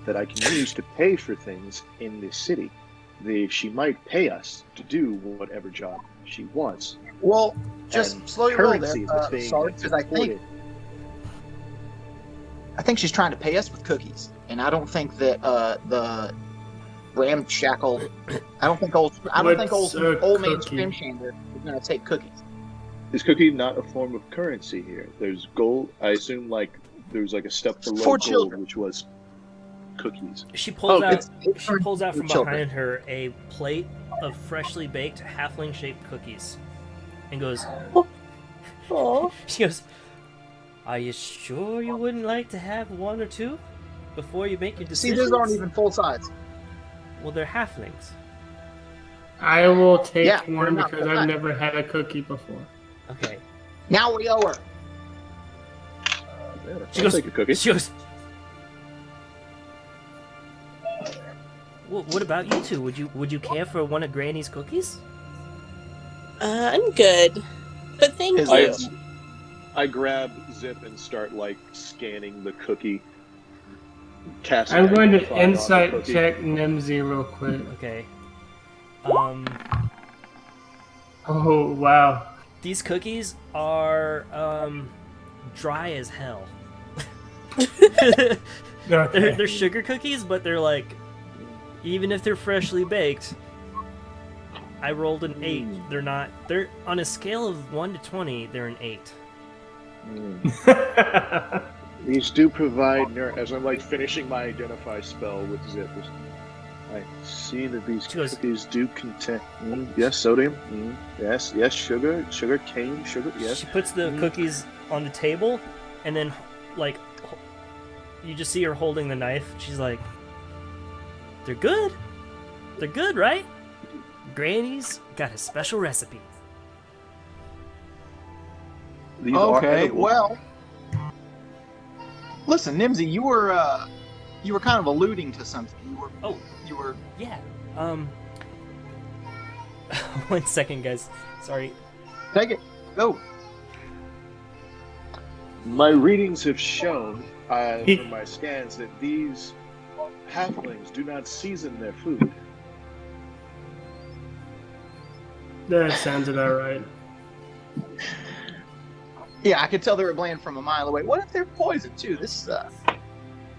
that I can use to pay for things in this city. She might pay us to do whatever job she wants. Well, just And slow your roll there, currency is the thing Sarge, that's because important. I think she's trying to pay us with cookies, and I don't think that the ramshackle. I don't think old What's a old man cookie? Scrimshander is going to take cookies. Is cookie not a form of currency here? There's gold. I assume there's like a step below For gold, children. which was cookies. She pulls Oh, out. it's She pulls out for from children. behind her a plate of freshly baked halfling-shaped cookies, and goes. Oh, She goes. Are you sure you wouldn't like to have one or two before you make your See, decisions? these aren't even full size. Well, they're halflings. I will take Yeah, they're one not because full I've size. never had a cookie before. Okay. Now we owe her. Yeah, She I'll goes. take a cookie. She goes. What about you two? Would you care for one of Granny's cookies? I'm good, but thank His you. eyes. I grab Zip and start scanning the cookie. Casting I'm going to identify on the insight cookie. check Nimsy real quick. Okay. Oh, wow. These cookies are dry as hell. Okay. They're sugar cookies, but they're like, even if they're freshly baked, I rolled an 8. They're on a scale of 1 to 20, they're an 8. These do provide as I'm finishing my identify spell with Zip. I see that these She goes- cookies do contain yes, sodium. Yes, sugar, cane, sugar. Yes. She puts the cookies on the table, and then, you just see her holding the knife. She's like, they're good. They're good, right? Granny's got a special recipe. These are Okay, edible. well, listen, Nimsy, you were kind of alluding to something. You were. Yeah. 1 second, guys. Sorry. Take it. Go. My readings have shown from my scans that these halflings do not season their food. That sounds about right. Yeah, I could tell they were bland from a mile away. What if they're poisoned too? This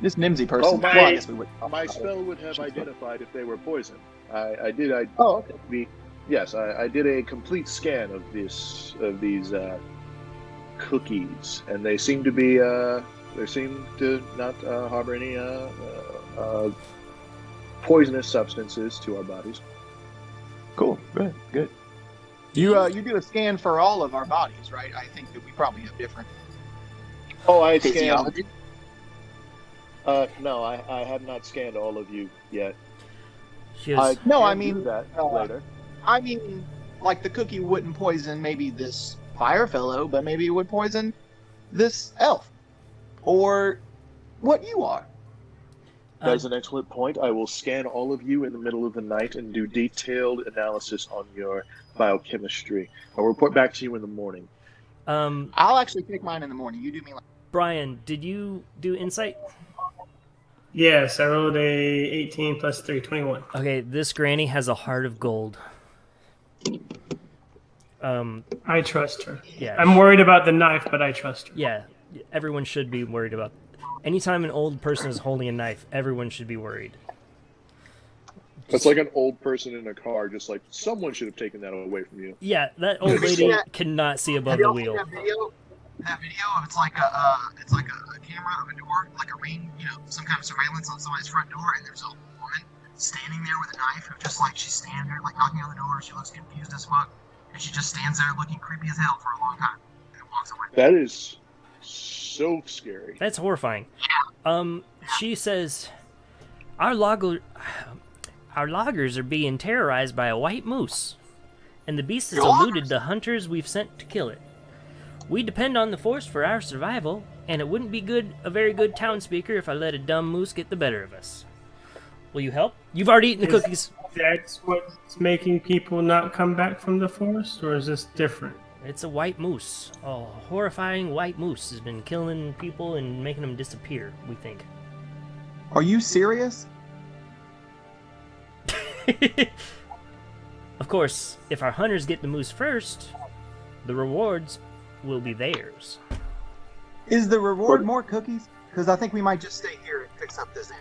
Nimsy person. Oh, well, I guess we would. My spell would have identified if they were poisoned. I Oh, okay. Yes, I did a complete scan of these cookies, and they seem to not harbor any poisonous substances to our bodies. Cool. Good. You do a scan for all of our bodies, right? I think that we probably have different Oh, I scanned. physiology. No, I have not scanned all of you yet. She has, No, I can do mean, that later. I mean, like the cookie wouldn't poison maybe this fire fellow, but maybe it would poison this elf, or what you are. That's an excellent point. I will scan all of you in the middle of the night and do detailed analysis on your biochemistry. I'll report back to you in the morning. I'll actually pick mine in the morning. You do me like. Brian, did you do insight? Yes, I rolled a 18 plus 3, 21. Okay, this granny has a heart of gold. I trust her. Yeah. I'm worried about the knife, but I trust her. Yeah, everyone should be worried about. Anytime an old person is holding a knife, everyone should be worried. It's like an old person in a car, just like someone should have taken that away from you. Yeah, that old lady cannot see above the wheel. That video, it's like a camera of a door, like a ring, some kind of surveillance on somebody's front door, and there's a woman standing there with a knife who just like she's standing there like knocking on the door. She looks confused as fuck, and she just stands there looking creepy as hell for a long time, and then walks away. That is so scary. That's horrifying. She says, our loggers are being terrorized by a white moose, and the beast has eluded the hunters we've sent to kill it. We depend on the force for our survival, and it wouldn't be a very good townspeaker if I let a dumb moose get the better of us. Will you help? You've already eaten the cookies. That's what's making people not come back from the forest, or is this different? It's a white moose. A horrifying white moose has been killing people and making them disappear, we think. Are you serious? Of course, if our hunters get the moose first, the rewards will be theirs. Is the reward more cookies? Because I think we might just stay here and fix up this end.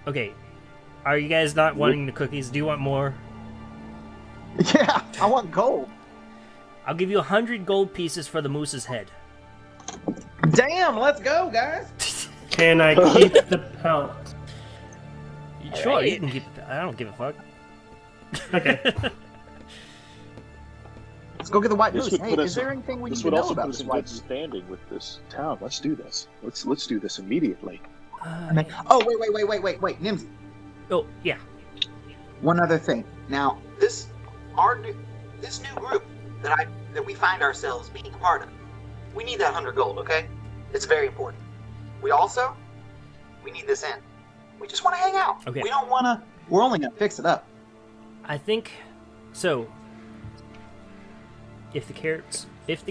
Okay, are you guys not wanting the cookies? Do you want more? Yeah, I want gold. I'll give you 100 gold pieces for the moose's head. Damn, let's go, guys. Can I keep the pelt? Sure, you can keep it. I don't give a fuck. Okay. Let's go get the white This moose. would Hey, put is us- there anything we need This to would know also about put us this in white good moose? standing with this town. Let's do this. Let's do this immediately. Oh, wait, Nimsy. Oh, yeah. One other thing. Now, this new group that we find ourselves being a part of, we need that 100 gold, okay? It's very important. We need this end. We just want to hang out. Okay. We don't want to. We're only gonna fix it up. I think so. If the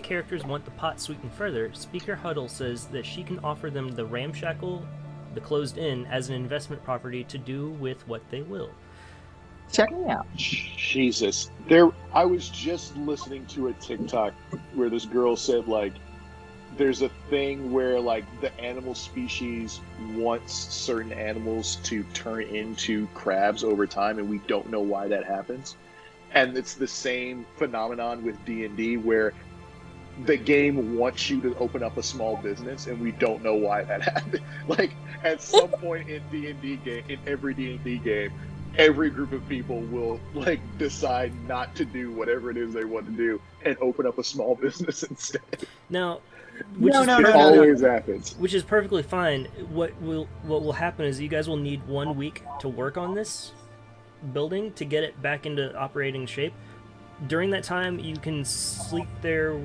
characters want the pot sweetened further, Speaker Huddle says that she can offer them the ramshackle, the closed inn, as an investment property to do with what they will. Check me out. Jesus. I was just listening to a TikTok where this girl said, like, there's a thing where, like, the animal species wants certain animals to turn into crabs over time, and we don't know why that happens. And it's the same phenomenon with D&D, where the game wants you to open up a small business, and we don't know why that happened. Like, at some point in every D&D game, every group of people will, like, decide not to do whatever it is they want to do and open up a small business instead. Now, It always happens. which is perfectly fine. What will happen is you guys will need 1 week to work on this building to get it back into operating shape. During that time, you can sleep there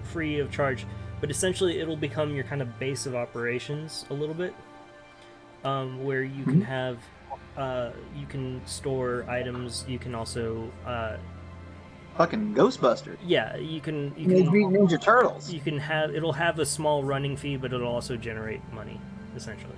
free of charge, but essentially it'll become your kind of base of operations a little bit, where you can have you can store items. You can also Fucking Ghostbusters. yeah, you can Ninja Turtles. you can have it'll have a small running fee, but it'll also generate money essentially.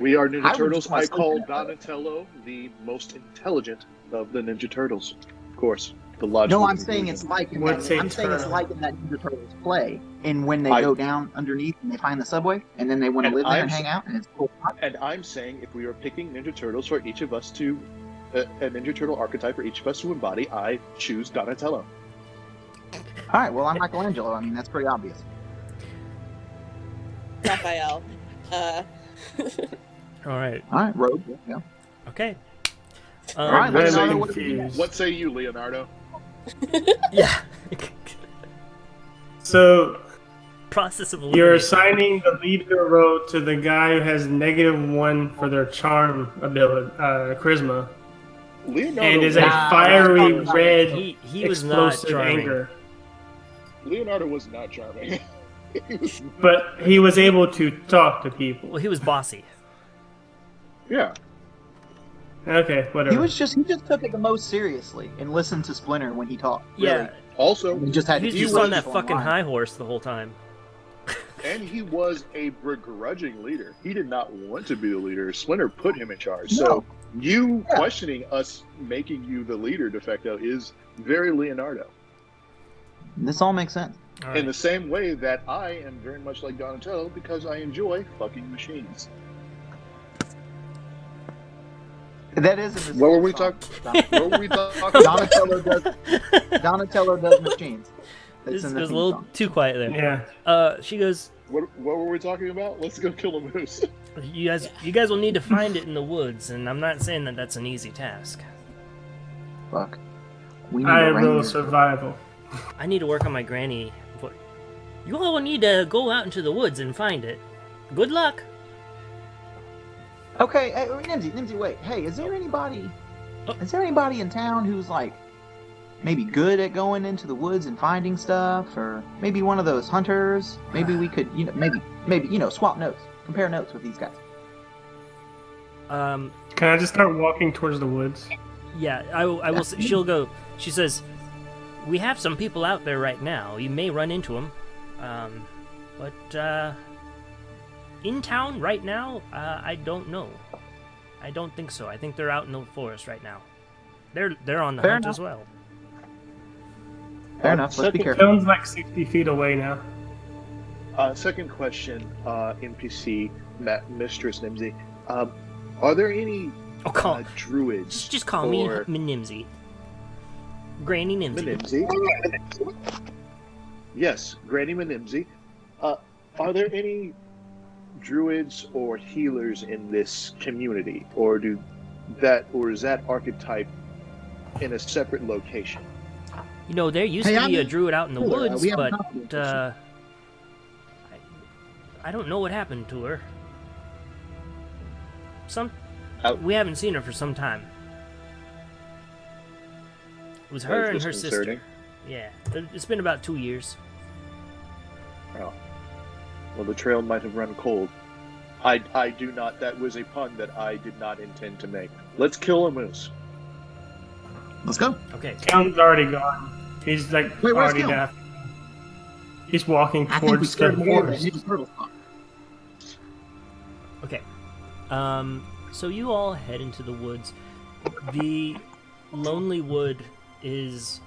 We are Ninja I would Turtles. just want I to call say that. Donatello the most intelligent of the Ninja Turtles. Of course. the logical. No, I'm saying it's like in that. What's a I'm saying it's turtle? like in that Ninja Turtles play, and when they I- go down underneath and they find the subway, and then they want to And live there I'm and s- hang out, and it's cool. And I'm saying if we were picking Ninja Turtles for each of us to a Ninja Turtle archetype for each of us to embody, I choose Donatello. All right, well, I'm Michelangelo. I mean, that's pretty obvious. Raphael. All right. All right, Rogue. Yeah. Okay. All right, I'm let's very know what- confused. What say you, Leonardo? Yeah. So Process of you're elimination. assigning the leader role to the guy who has -1 for their charm ability, charisma, Leonardo and is a Nah, fiery that's not- red He was not explosive charming. anger. Leonardo was not charming. But he was able to talk to people. Well, he was bossy. Yeah. Okay, whatever. He just took it the most seriously and listened to Splinter when he talked. Yeah. Also, He just had He to was do just on what that was fucking online. high horse the whole time. and he was a begrudging leader. He did not want to be the leader. Splinter put him in charge. So you Yeah. questioning us making you the leader, Defecto, is very Leonardo. This all makes sense. All In right. the same way that I am very much like Donatello because I enjoy fucking machines. That is in this. What were we song. What were we talking about? Donatello does machines. This That's in was the a theme little song. too quiet there. Yeah. She goes, What were we talking about? Let's go kill a moose. you guys will need to find it in the woods, and I'm not saying that that's an easy task. Fuck. We need I a roll ranger. survival. I need to work on my granny. You all will need to go out into the woods and find it. Good luck. Okay, hey, Nimsy, wait. Hey, is there anybody in town who's like maybe good at going into the woods and finding stuff, or maybe one of those hunters? Maybe we could, maybe swap notes, compare notes with these guys. Um, Can I just start walking towards the woods? yeah, I will. She'll go. She says, "We have some people out there right now. You may run into them, but in town right now, I don't know. I don't think so. I think they're out in the forest right now. They're on the Fair hunt enough. as well." Fair enough. Let's be second- careful. Tone's like 60 feet away now. Second question, NPC Mistress Nimsy. Are there any Oh, call. druids? Just call me or Nimsy. Granny Nimsy. Manimsy? Yes, Granny Manimsy. Are there any druids or healers in this community, or is that archetype in a separate location? You know, there used Hey, to I'm be a the druid out in the healer. woods, We have a but confidence I don't know what happened to her. Out- We haven't seen her for some time. It was her Is and this her sister. concerning? Yeah, it's been about 2 years. Oh. Well, the trail might have run cold. I do not. That was a pun that I did not intend to make. Let's kill a moose. Let's go. Okay, Tone's already gone. He's like Wait, where's already Gil? down. He's walking I think we towards the scared more than forest. Ninja Turtle spot. okay. So you all head into the woods. The Lonelywood is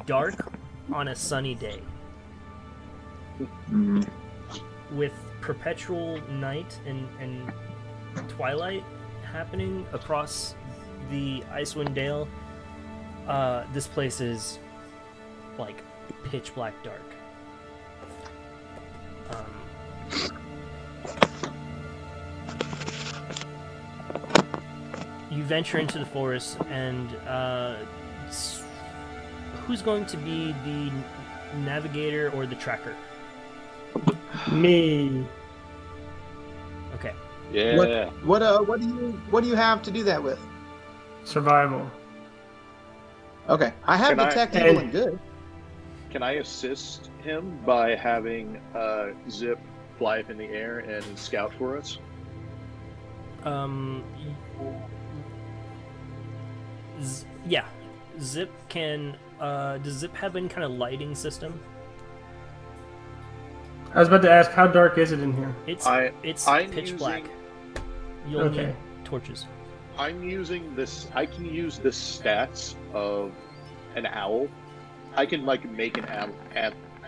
dark on a sunny day, Mhm. with perpetual night and twilight happening across the Icewind Dale. This place is like pitch black dark. You venture into the forest, and who's going to be the navigator or the tracker? Me. Okay. Yeah. What do you have to do that with? Survival. Okay, I have Can I- detect evil and good. Can I assist him by having Zip fly up in the air and scout for us? Yeah, Zip can. Does Zip have any kind of lighting system? I was about to ask, how dark is it in here? It's I'm pitch using- black. You'll Okay. need torches. I'm using this. I can use the stats of an owl. I can like make an owl.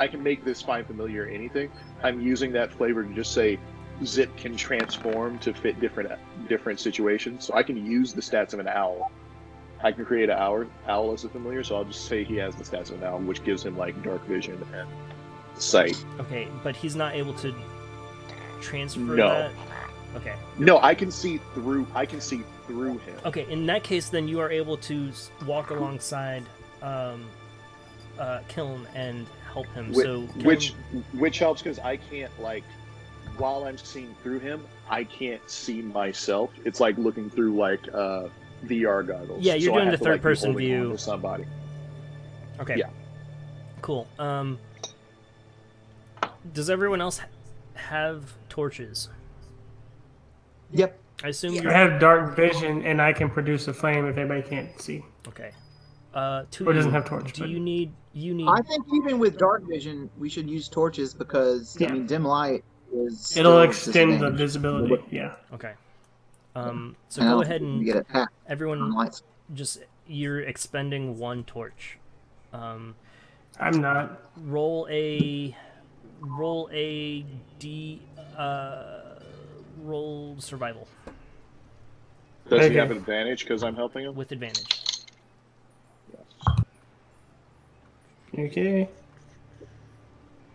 I can make this find familiar anything. I'm using that flavor to just say Zip can transform to fit different situations. So I can use the stats of an owl. I can create an owl as a familiar, so I'll just say he has the stats of an owl, which gives him like dark vision and sight. Okay, but he's not able to transfer No. that? Okay. No, I can see through him. Okay, in that case, then you are able to walk alongside Kiln and help him. So Which helps because I can't like while I'm seeing through him, I can't see myself. It's like looking through like VR goggles. Yeah, you're So I doing have the to, like, be third-person holding on view. to somebody. Okay. Yeah. Cool. Does everyone else have torches? Yep. I assume Yeah. you're... I have dark vision, and I can produce a flame if anybody can't see. Okay. Or doesn't have torch, Do but- you need... I think even with dark vision, we should use torches because Yeah. I mean, dim light is. It'll still extend the disadvantage. visibility. Yeah. Okay. So And I go don't ahead think we and get attacked from everyone lights. just... You're expending one torch. I'm not. Roll a roll survival Does he Okay. have an advantage because I'm helping him? with advantage. Yes. Okay.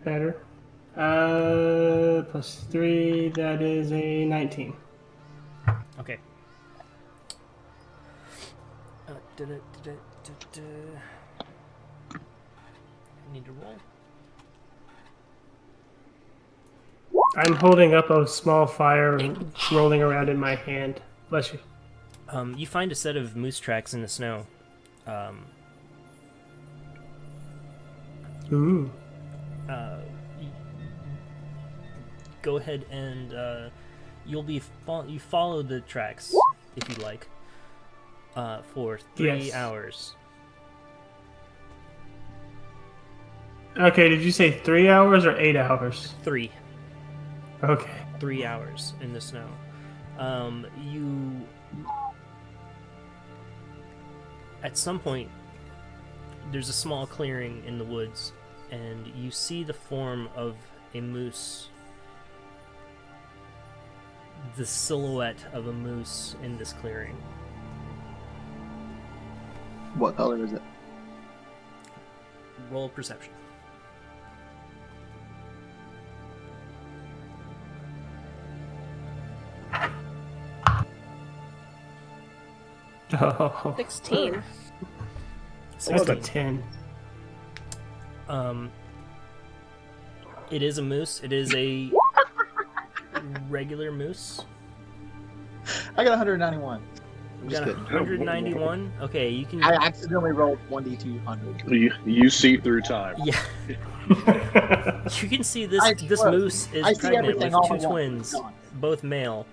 Better. Plus 3, that is a 19. Okay. I need to roll. I'm holding up a small fire rolling around in my hand. Bless you. You find a set of moose tracks in the snow. Ooh. Y- Go ahead and you follow the tracks if you like for 3 Yes. hours. Okay, did you say 3 hours or 8 hours? 3 Okay. 3 hours in the snow. You at some point there's a small clearing in the woods and you see the form of a moose, the silhouette of a moose in this clearing. What color is it? Roll perception. Oh, 16. that's a 16. 10. It is a moose. It is a regular moose. I got 191. I'm You just got kidding. 191. Okay, you can. I accidentally rolled 1d200. You see through time. Yeah, you can see this. I This swear, moose is I see pregnant everything with all 2 at once. twins, Come on. both male.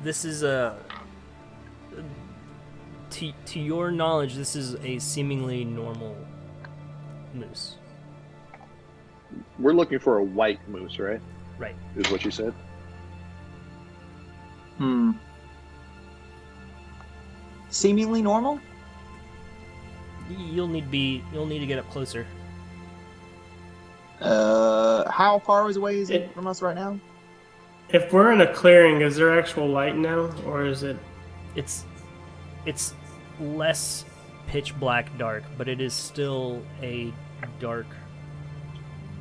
This is a. To your knowledge, this is a seemingly normal moose. We're looking for a white moose, right? Right. Is what you said? Seemingly normal? You'll need to get up closer. How far away is it It- from us right now? If we're in a clearing, is there actual light now, or is it? It's less pitch black dark, but it is still a dark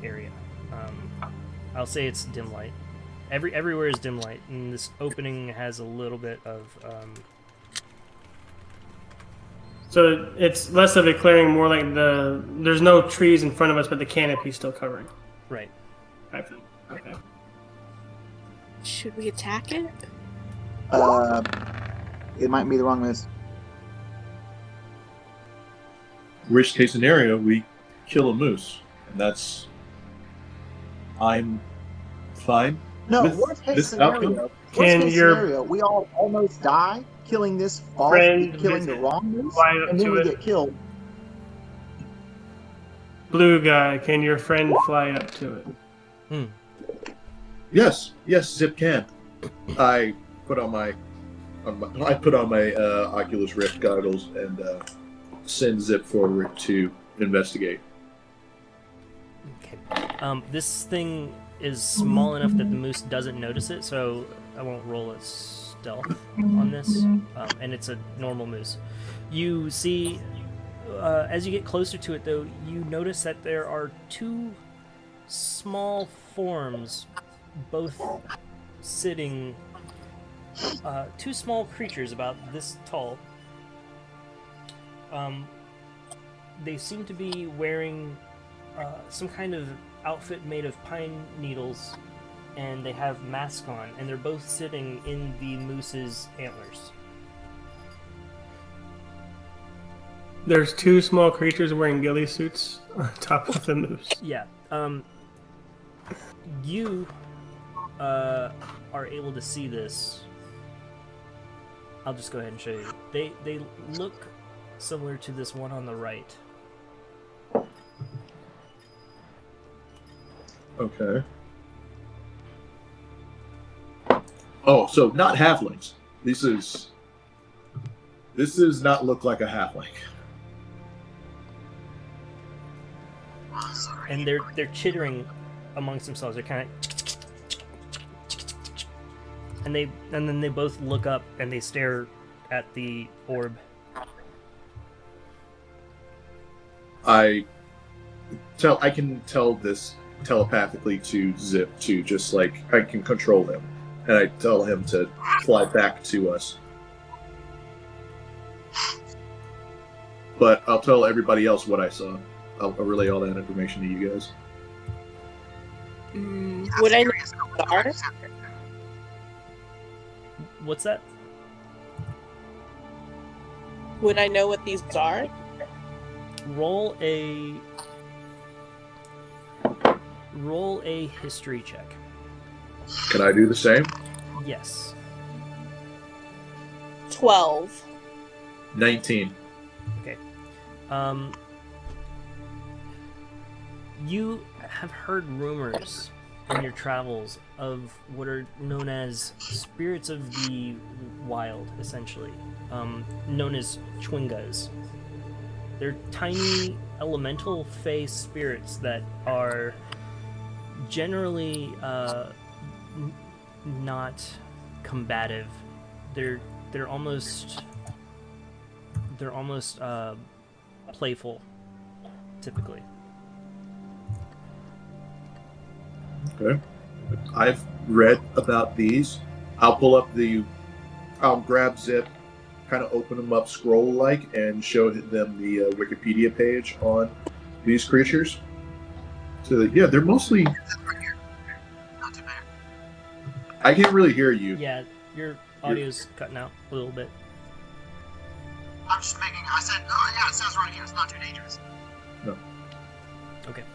area. I'll say it's dim light. Everywhere is dim light, and this opening has a little bit of. So it's less of a clearing, more like there's no trees in front of us, but the canopy's still covering. Right. Okay. Should we attack it? It might be the wrong moose. Worst case scenario, we kill a moose, and that's. I'm fine. No, With worst case this scenario. outcome? Worst Can case your scenario, we all almost die killing this false, friend killing the visit wrong moose, fly up and then to we it? get killed. Blue guy, can your friend fly up to it? Yes, Zip can. I put on my Oculus Rift goggles and send Zip forward to investigate. Okay. This thing is small enough that the moose doesn't notice it, so I won't roll a stealth on this. And it's a normal moose. You see, as you get closer to it, though, you notice that there are two small forms, both sitting. Two small creatures about this tall. They seem to be wearing some kind of outfit made of pine needles, and they have masks on, and they're both sitting in the moose's antlers. There's two small creatures wearing ghillie suits on top of the moose. Yeah. You are able to see this. I'll just go ahead and show you. They look similar to this one on the right. Okay. Oh, so not halflings. This does not look like a halfling. And they're chittering amongst themselves. They're kind of, and then they both look up and they stare at the orb. I can tell this telepathically to Zip to just like I can control him, and I tell him to fly back to us. But I'll tell everybody else what I saw. I'll relay all that information to you guys. Would I know the stars? What's that? Would I know what these are? Roll a history check. Can I do the same? Yes. 12. 19. Okay. You have heard rumors in your travels of what are known as spirits of the wild, essentially, known as chwingas. They're tiny elemental fey spirits that are generally not combative. They're almost playful, typically. Okay. I've read about these. I'll grab Zip, kind of open them up scroll-like, and show them the Wikipedia page on these creatures. So that, yeah, they're mostly... Not too bad. I can't really hear you. Yeah, your audio's cutting out a little bit. I'm just making. I said, oh yeah, it says right here. It's not too dangerous. No. Okay.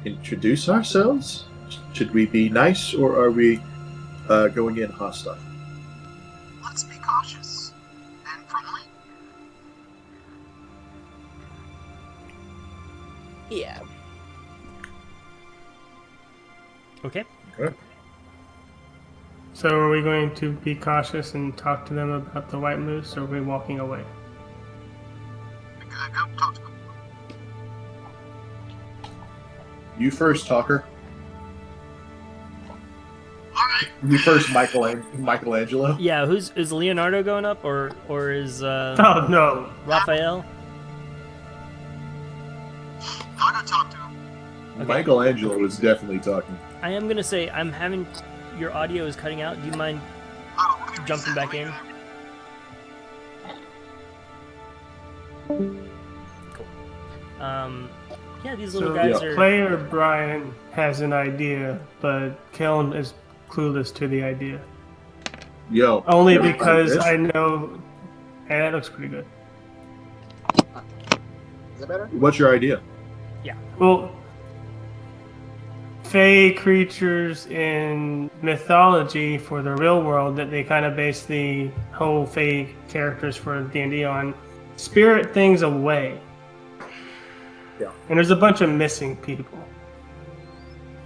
Introduce ourselves? Should we be nice, or are we going in hostile? Let's be cautious and friendly. Yeah. Okay. Okay. So are we going to be cautious and talk to them about the white moose, or are we walking away? Go talk to them. You first, Talker. All right. You first, Michelangelo. Yeah, is Leonardo going up, or is Oh no! Raphael? I'll go talk to him. Okay. Michelangelo is definitely talking. I am gonna say your audio is cutting out. Do you mind Oh, give me a jumping second. back in? Cool. Yeah, these little So guys are. player Brian has an idea, but Kellen is clueless to the idea. Yo. Only you wanna because try this? I know. Hey, that looks pretty good. Is that better? What's your idea? Well, fey creatures in mythology for the real world that they kind of base the whole fey characters for D&D on spirit things away. Yeah. And there's a bunch of missing people.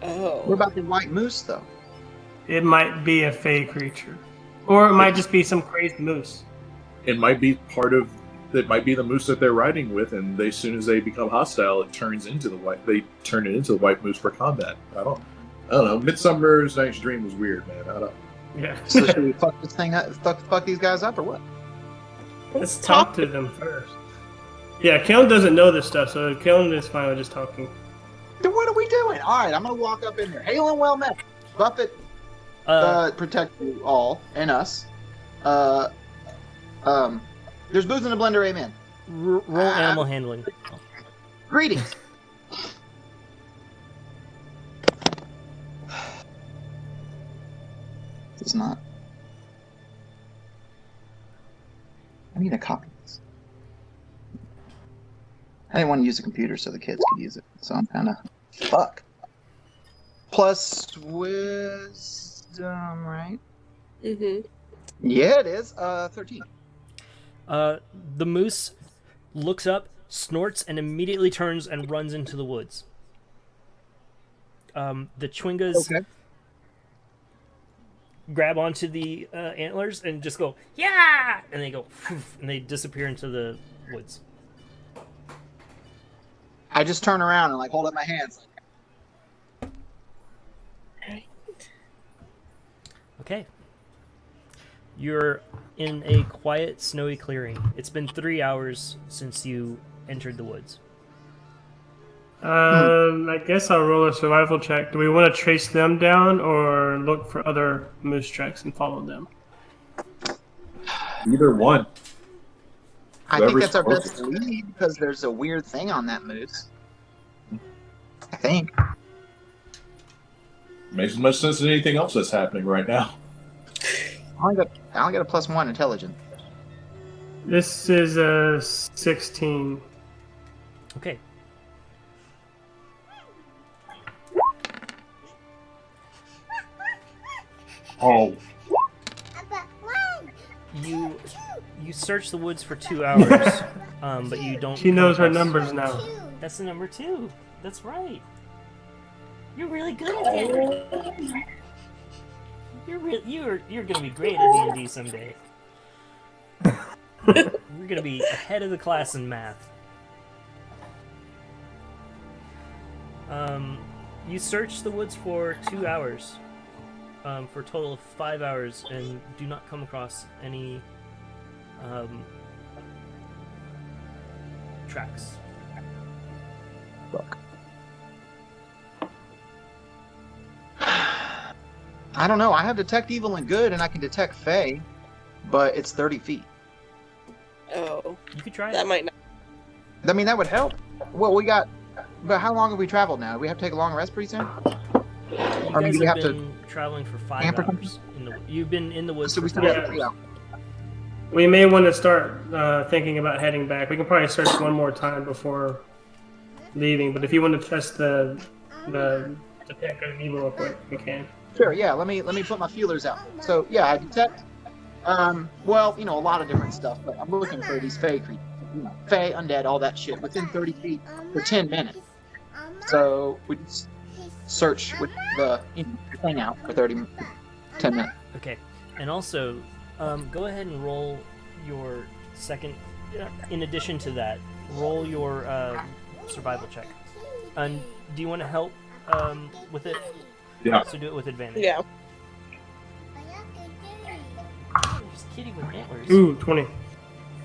Oh. What about the white moose, though? It might be a fey creature, or it might just be some crazed moose. It might be part of. It might be the moose that they're riding with, and as soon as they become hostile, it turns into the white. They turn it into the white moose for combat. I don't know. Midsummer's Night's Dream was weird, man. I don't. Yeah. So should we fuck this thing up? Fuck these guys up or what? Let's talk to them first. Yeah, Kalen doesn't know this stuff, so Kalen is fine with just talking. Then what are we doing? All right, I'm gonna walk up in there. Hail and well met. Buffett, protect you all and us. There's booze in the blender. Amen. Roll animal handling. Greetings. It's not. I need a copy of this. I didn't want to use a computer so the kids could use it, so I'm kind of fuck. Plus wisdom, right? Mm-hmm. Yeah, it is. 13. The moose looks up, snorts, and immediately turns and runs into the woods. The Chwingas grab onto the antlers and just go, yeah! And they go, poof, and they disappear into the woods. I just turn around and like hold up my hands. Okay. You're in a quiet, snowy clearing. It's been 3 hours since you entered the woods. I guess I'll roll a survival check. Do we want to trace them down or look for other moose tracks and follow them? Either one. I think Whoever's that's our best closest. lead because there's a weird thing on that moose. I think. Makes as much sense as anything else that's happening right now. I only got a +1 intelligence. This is a 16. Okay. Oh. You search the woods for 2 hours, but you don't. She knows her come across- numbers now. That's the number 2. That's right. You're really good at it. You're gonna be great at D&D someday. You're gonna be ahead of the class in math. You search the woods for 2 hours, for a total of 5 hours, and do not come across any tracks. Fuck. I don't know. I have detect evil and good, and I can detect fey, but it's 30 feet. Oh, You could try that it. might not. I mean, that would help. Well, we got. But how long have we traveled now? Do we have to take a long rest pretty soon? You I mean, guys do we have have to been traveling for 5 camp or something? hours. You've been in the woods So we for still 5 have hours. 3 hours. We may want to start thinking about heading back. We can probably search one more time before leaving, but if you want to test the detect of evil real quick, we can. Sure. Yeah. Let me put my feelers out. So yeah, I detect. Well, a lot of different stuff, but I'm looking for these fey creatures. Fey, undead, all that shit within 30 feet for 10 minutes. So we just search with the thing out for 10 minutes. Okay, and also, go ahead and roll your second. In addition to that, roll your survival check. And do you want to help with it? Yeah. So do it with advantage. Yeah. Oh, just kidding with antlers. Ooh, 20.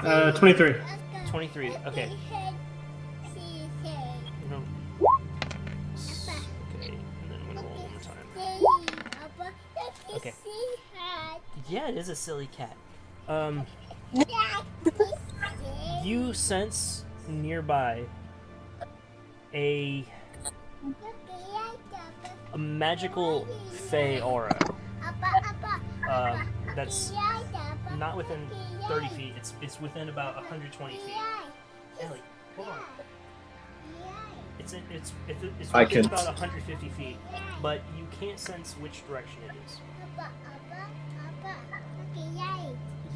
23. 23. Okay. No. Okay, and then I'm gonna roll one more time. Okay. Yeah, it is a silly cat. You sense nearby a magical fey aura. That's not within 30 feet. It's within about 120 feet. Ellie, hold on. It's I within can- about 150 feet, but you can't sense which direction it is.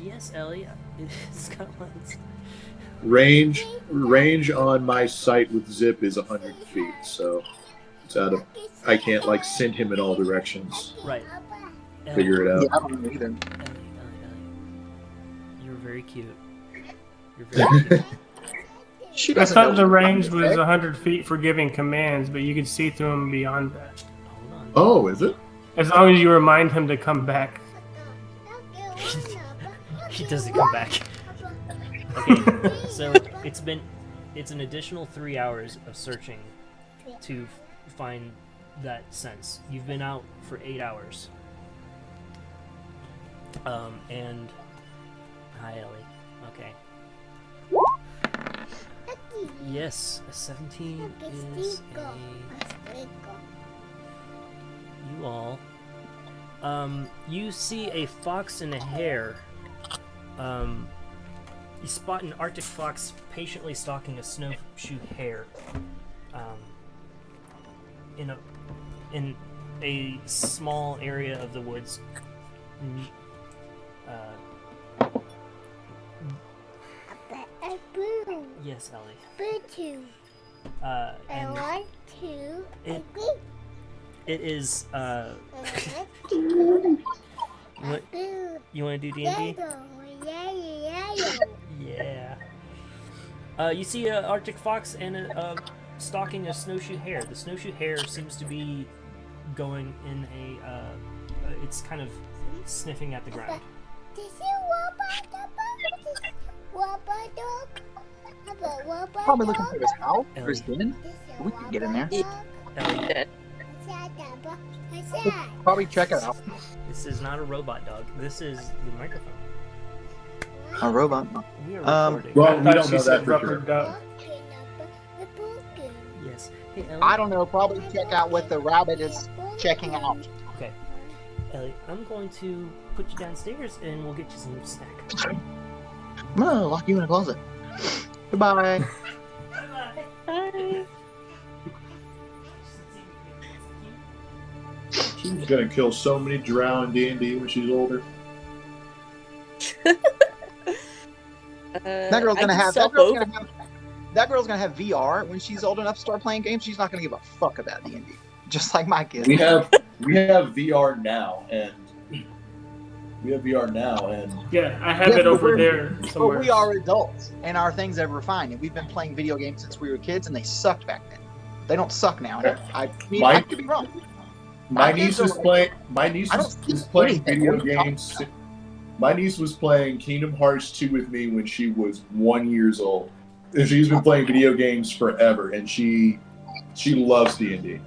Yes, Ellie, it is got lines. Range on my sight with zip is 100 feet, so So I can't like send him in all directions. Right. Figure it out. Yeah, I don't know either. Ellie. You're very cute. You're very cute. She I doesn't thought know the what range to was say. 100 feet for giving commands, but you could see through him beyond that. Hold on. Oh, is it? As long as you remind him to come back. He doesn't come back. Okay, so it's an additional 3 hours of searching to find that sense. You've been out for 8 hours. And hi Ellie. Okay. Yes, a 17 is you all. You see a fox and a hare. You spot an Arctic fox patiently stalking a snowshoe hare. In a small area of the woods. Yes, Ellie. And it is what you want to do, D&D? Yeah. You see an Arctic fox and stalking a snowshoe hare. The snowshoe hare seems to be going in it's kind of sniffing at the ground. Probably looking for his house or Ellie. his den. We can get in there. Ellie, Probably check it out. this is not a robot dog. This is the microphone. A robot. We are recording. Well, I we thought don't she know said that for rubber sure. duck. Yes. Hey, Ellie. I don't know. Probably check out what the rabbit is checking out. Okay. Ellie, I'm going to put you downstairs and we'll get you some snack. I'm gonna lock you in a closet. Goodbye. Bye. She's gonna kill so many drow in D&D when she's older. That girl's gonna have. That girl's gonna have VR when she's old enough to start playing games. She's not gonna give a fuck about D&D, just like my kids. We have VR now, and Yeah, I have Yeah, it but over we're- there But somewhere. we are adults, and our things have refined, and we've been playing video games since we were kids, and they sucked back then. They don't suck now. Okay. I mean, My- I could be wrong. my My niece kids was are- playing. My niece I don't was see playing anything. video What are you talking games. My niece was playing Kingdom Hearts 2 with me when she was 1 year old. And she's been playing video games forever, and she loves D&D.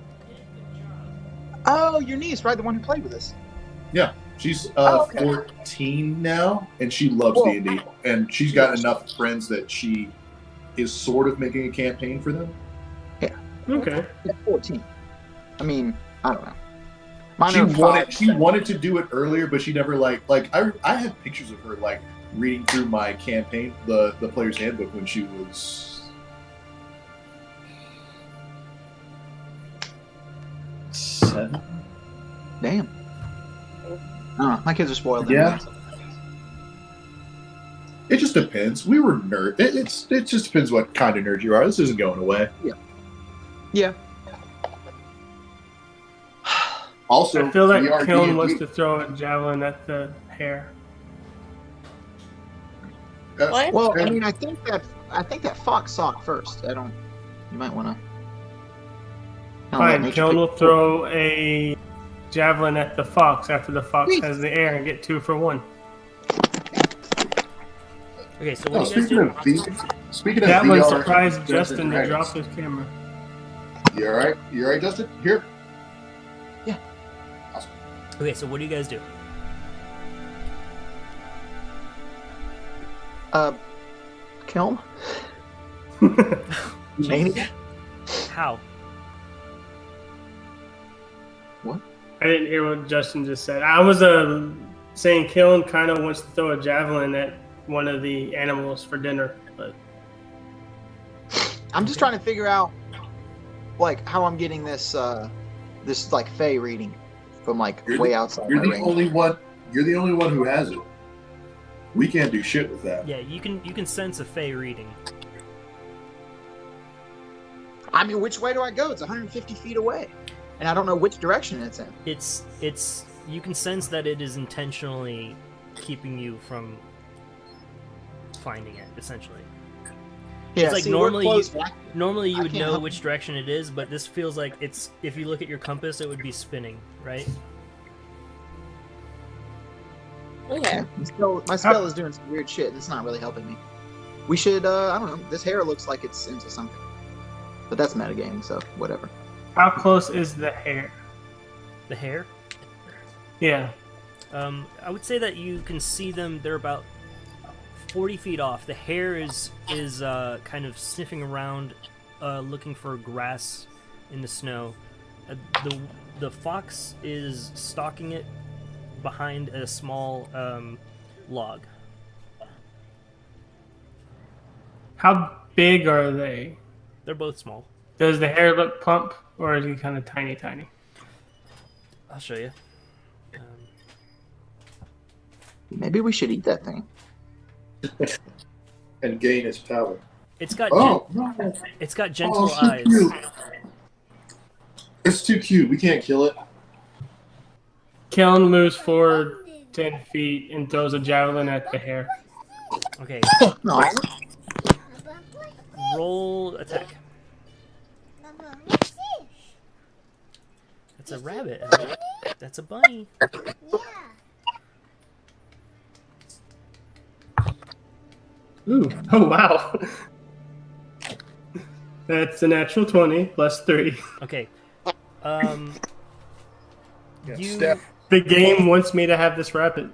Oh, your niece, right? The one who played with us. Yeah, she's Okay. 14 now, and she loves Whoa. D&D. And she's got enough friends that she is sort of making a campaign for them. Okay. She's 14. I mean, I don't know. Mine She are wanted, 5. she wanted to do it earlier, but she never I have pictures of her like reading through my campaign, the player's handbook, when she was 7. Damn. My kids are spoiled. Yeah. It just depends. We were nerd. It just depends what kind of nerd you are. This isn't going away. Yeah. Also, I feel like VR Kiln D&D. wants to throw a javelin at the hare. What? Well, I mean, I think that fox saw it first. I don't. You might want to. Fine, Kiln will throw a javelin at the fox after the fox has the air and get 2 for 1. Okay, so Oh, what do you guys do? speaking of That one VR, surprised Dungeons Justin and to Dragons. drop his camera. You all right? You all right, Justin? Here. Okay, so what do you guys do? Kiln. Mania. How? I didn't hear what Justin just said. I was saying Kiln kind of wants to throw a javelin at one of the animals for dinner, but I'm just trying to figure out, like, how I'm getting this, this like Fey reading from like You're way the- outside You're my the range. only one. You're the only one who has it. We can't do shit with that. Yeah, you can sense a Fey reading. I mean, which way do I go? It's 150 feet away, and I don't know which direction it's in. It's you can sense that it is intentionally keeping you from finding it, essentially. Yeah, It's like see, we're normally close, but normally you I would can't know help- which direction it is, but this feels like it's, if you look at your compass, it would be spinning, right? Okay. my spell is doing some weird shit, and it's not really helping me. We should, I don't know. This hair looks like it's into something, but that's metagaming, so whatever. How close is the hair? The hair. Yeah. I would say that you can see them. They're about 40 feet off. The hare is kind of sniffing around, looking for grass in the snow. The fox is stalking it behind a small log. How big are they? They're both small. Does the hair look plump, or is he kind of tiny, tiny? I'll show you. Maybe we should eat that thing. And gain its power. It's got Oh, no. it's got gentle Oh, eyes. so cute. It's too cute. We can't kill it. Kellen moves forward 10 feet and throws a javelin at the hare. Okay, No, roll attack. That's a rabbit. That's a bunny. Ooh. Oh, wow. That's a natural 20 plus 3. Okay. You Step. The game wants me to have this rabbit.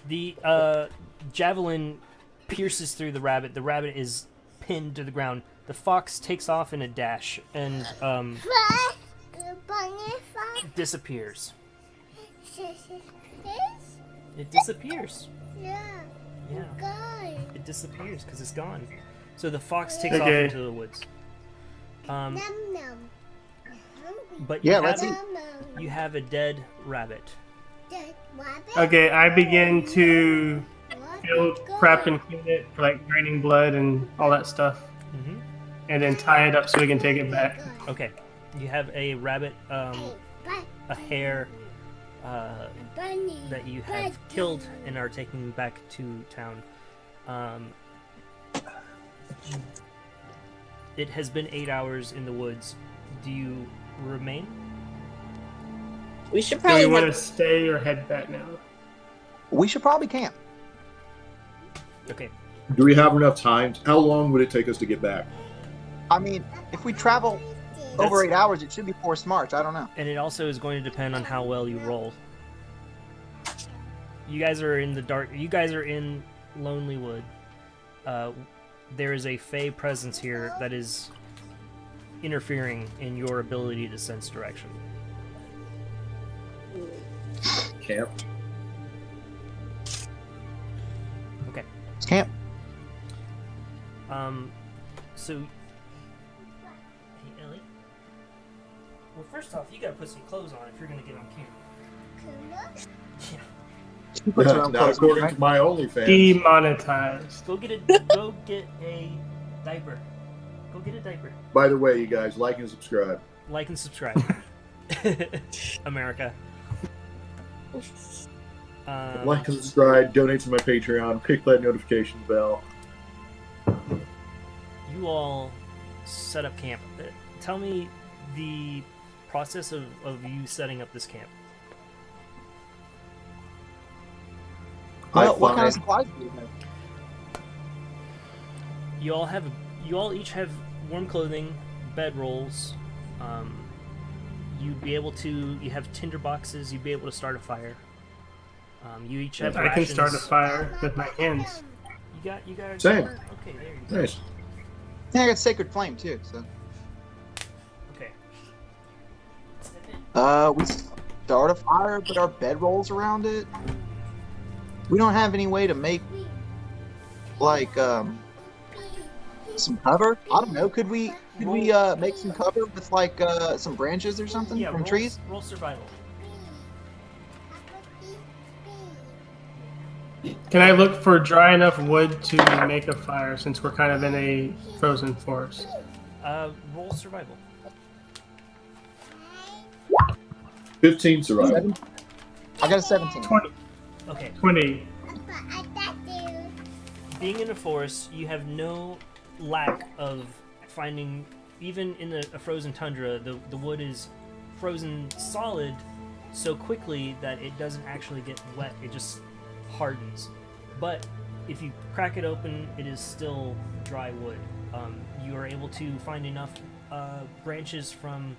the javelin pierces through the rabbit. The rabbit is pinned to the ground. The fox takes off in a dash and disappears. It disappears. Yeah. It disappears because it's gone. So the fox takes off Okay. into the woods. But Yeah, you let's have, eat. you have a dead rabbit. Okay, I begin to feel crap and clean it for like draining blood and all that stuff, Mm-hmm. and then tie it up so we can take it back. Okay. You have a rabbit, a hare that you have killed and are taking back to town. It has been 8 hours in the woods. Do you remain? We should Do probably we want to have, stay or head back now? we should probably camp. Okay. Do we have enough time? How long would it take us to get back? I mean, if we travel over That's- 8 hours, it should be forced march. I don't know. And it also is going to depend on how well you roll. You guys are in the dark. You guys are in Lonelywood. There is a fey presence here that is interfering in your ability to sense direction. Camp. Okay. Let's camp. So, hey Ellie. Well, first off, you gotta put some clothes on if you're gonna get on camera. Yeah. She puts her own Not clothes on, according right? to my OnlyFans. Demonetized. Go get a diaper. Go get a diaper. By the way, you guys, like and subscribe. Like and subscribe. America. Like and subscribe. Donate to my Patreon. Click that notification bell. You all set up camp. Tell me the process of you setting up this camp. What kind of find- supplies do you have? You all each have warm clothing, bed rolls. You have tinder boxes. You'd be able to start a fire. You each have I can rations. start a fire with my hands. You got. Same. Okay, there you go. Nice. Yeah, I got Sacred Flame too. So, Okay. we start a fire, put our bedrolls around it. We don't have any way to make like some cover. I don't know. Could we make some cover with like some branches or something Yeah, from roll, trees? Roll survival. Can I look for dry enough wood to make a fire since we're kind of in a frozen forest? Roll survival. 15 survival. I got a 17. 20. Okay. 20. Being in a forest, you have no lack of finding, even in a frozen tundra, the wood is frozen solid so quickly that it doesn't actually get wet, it just hardens. But if you crack it open, it is still dry wood. You are able to find enough branches from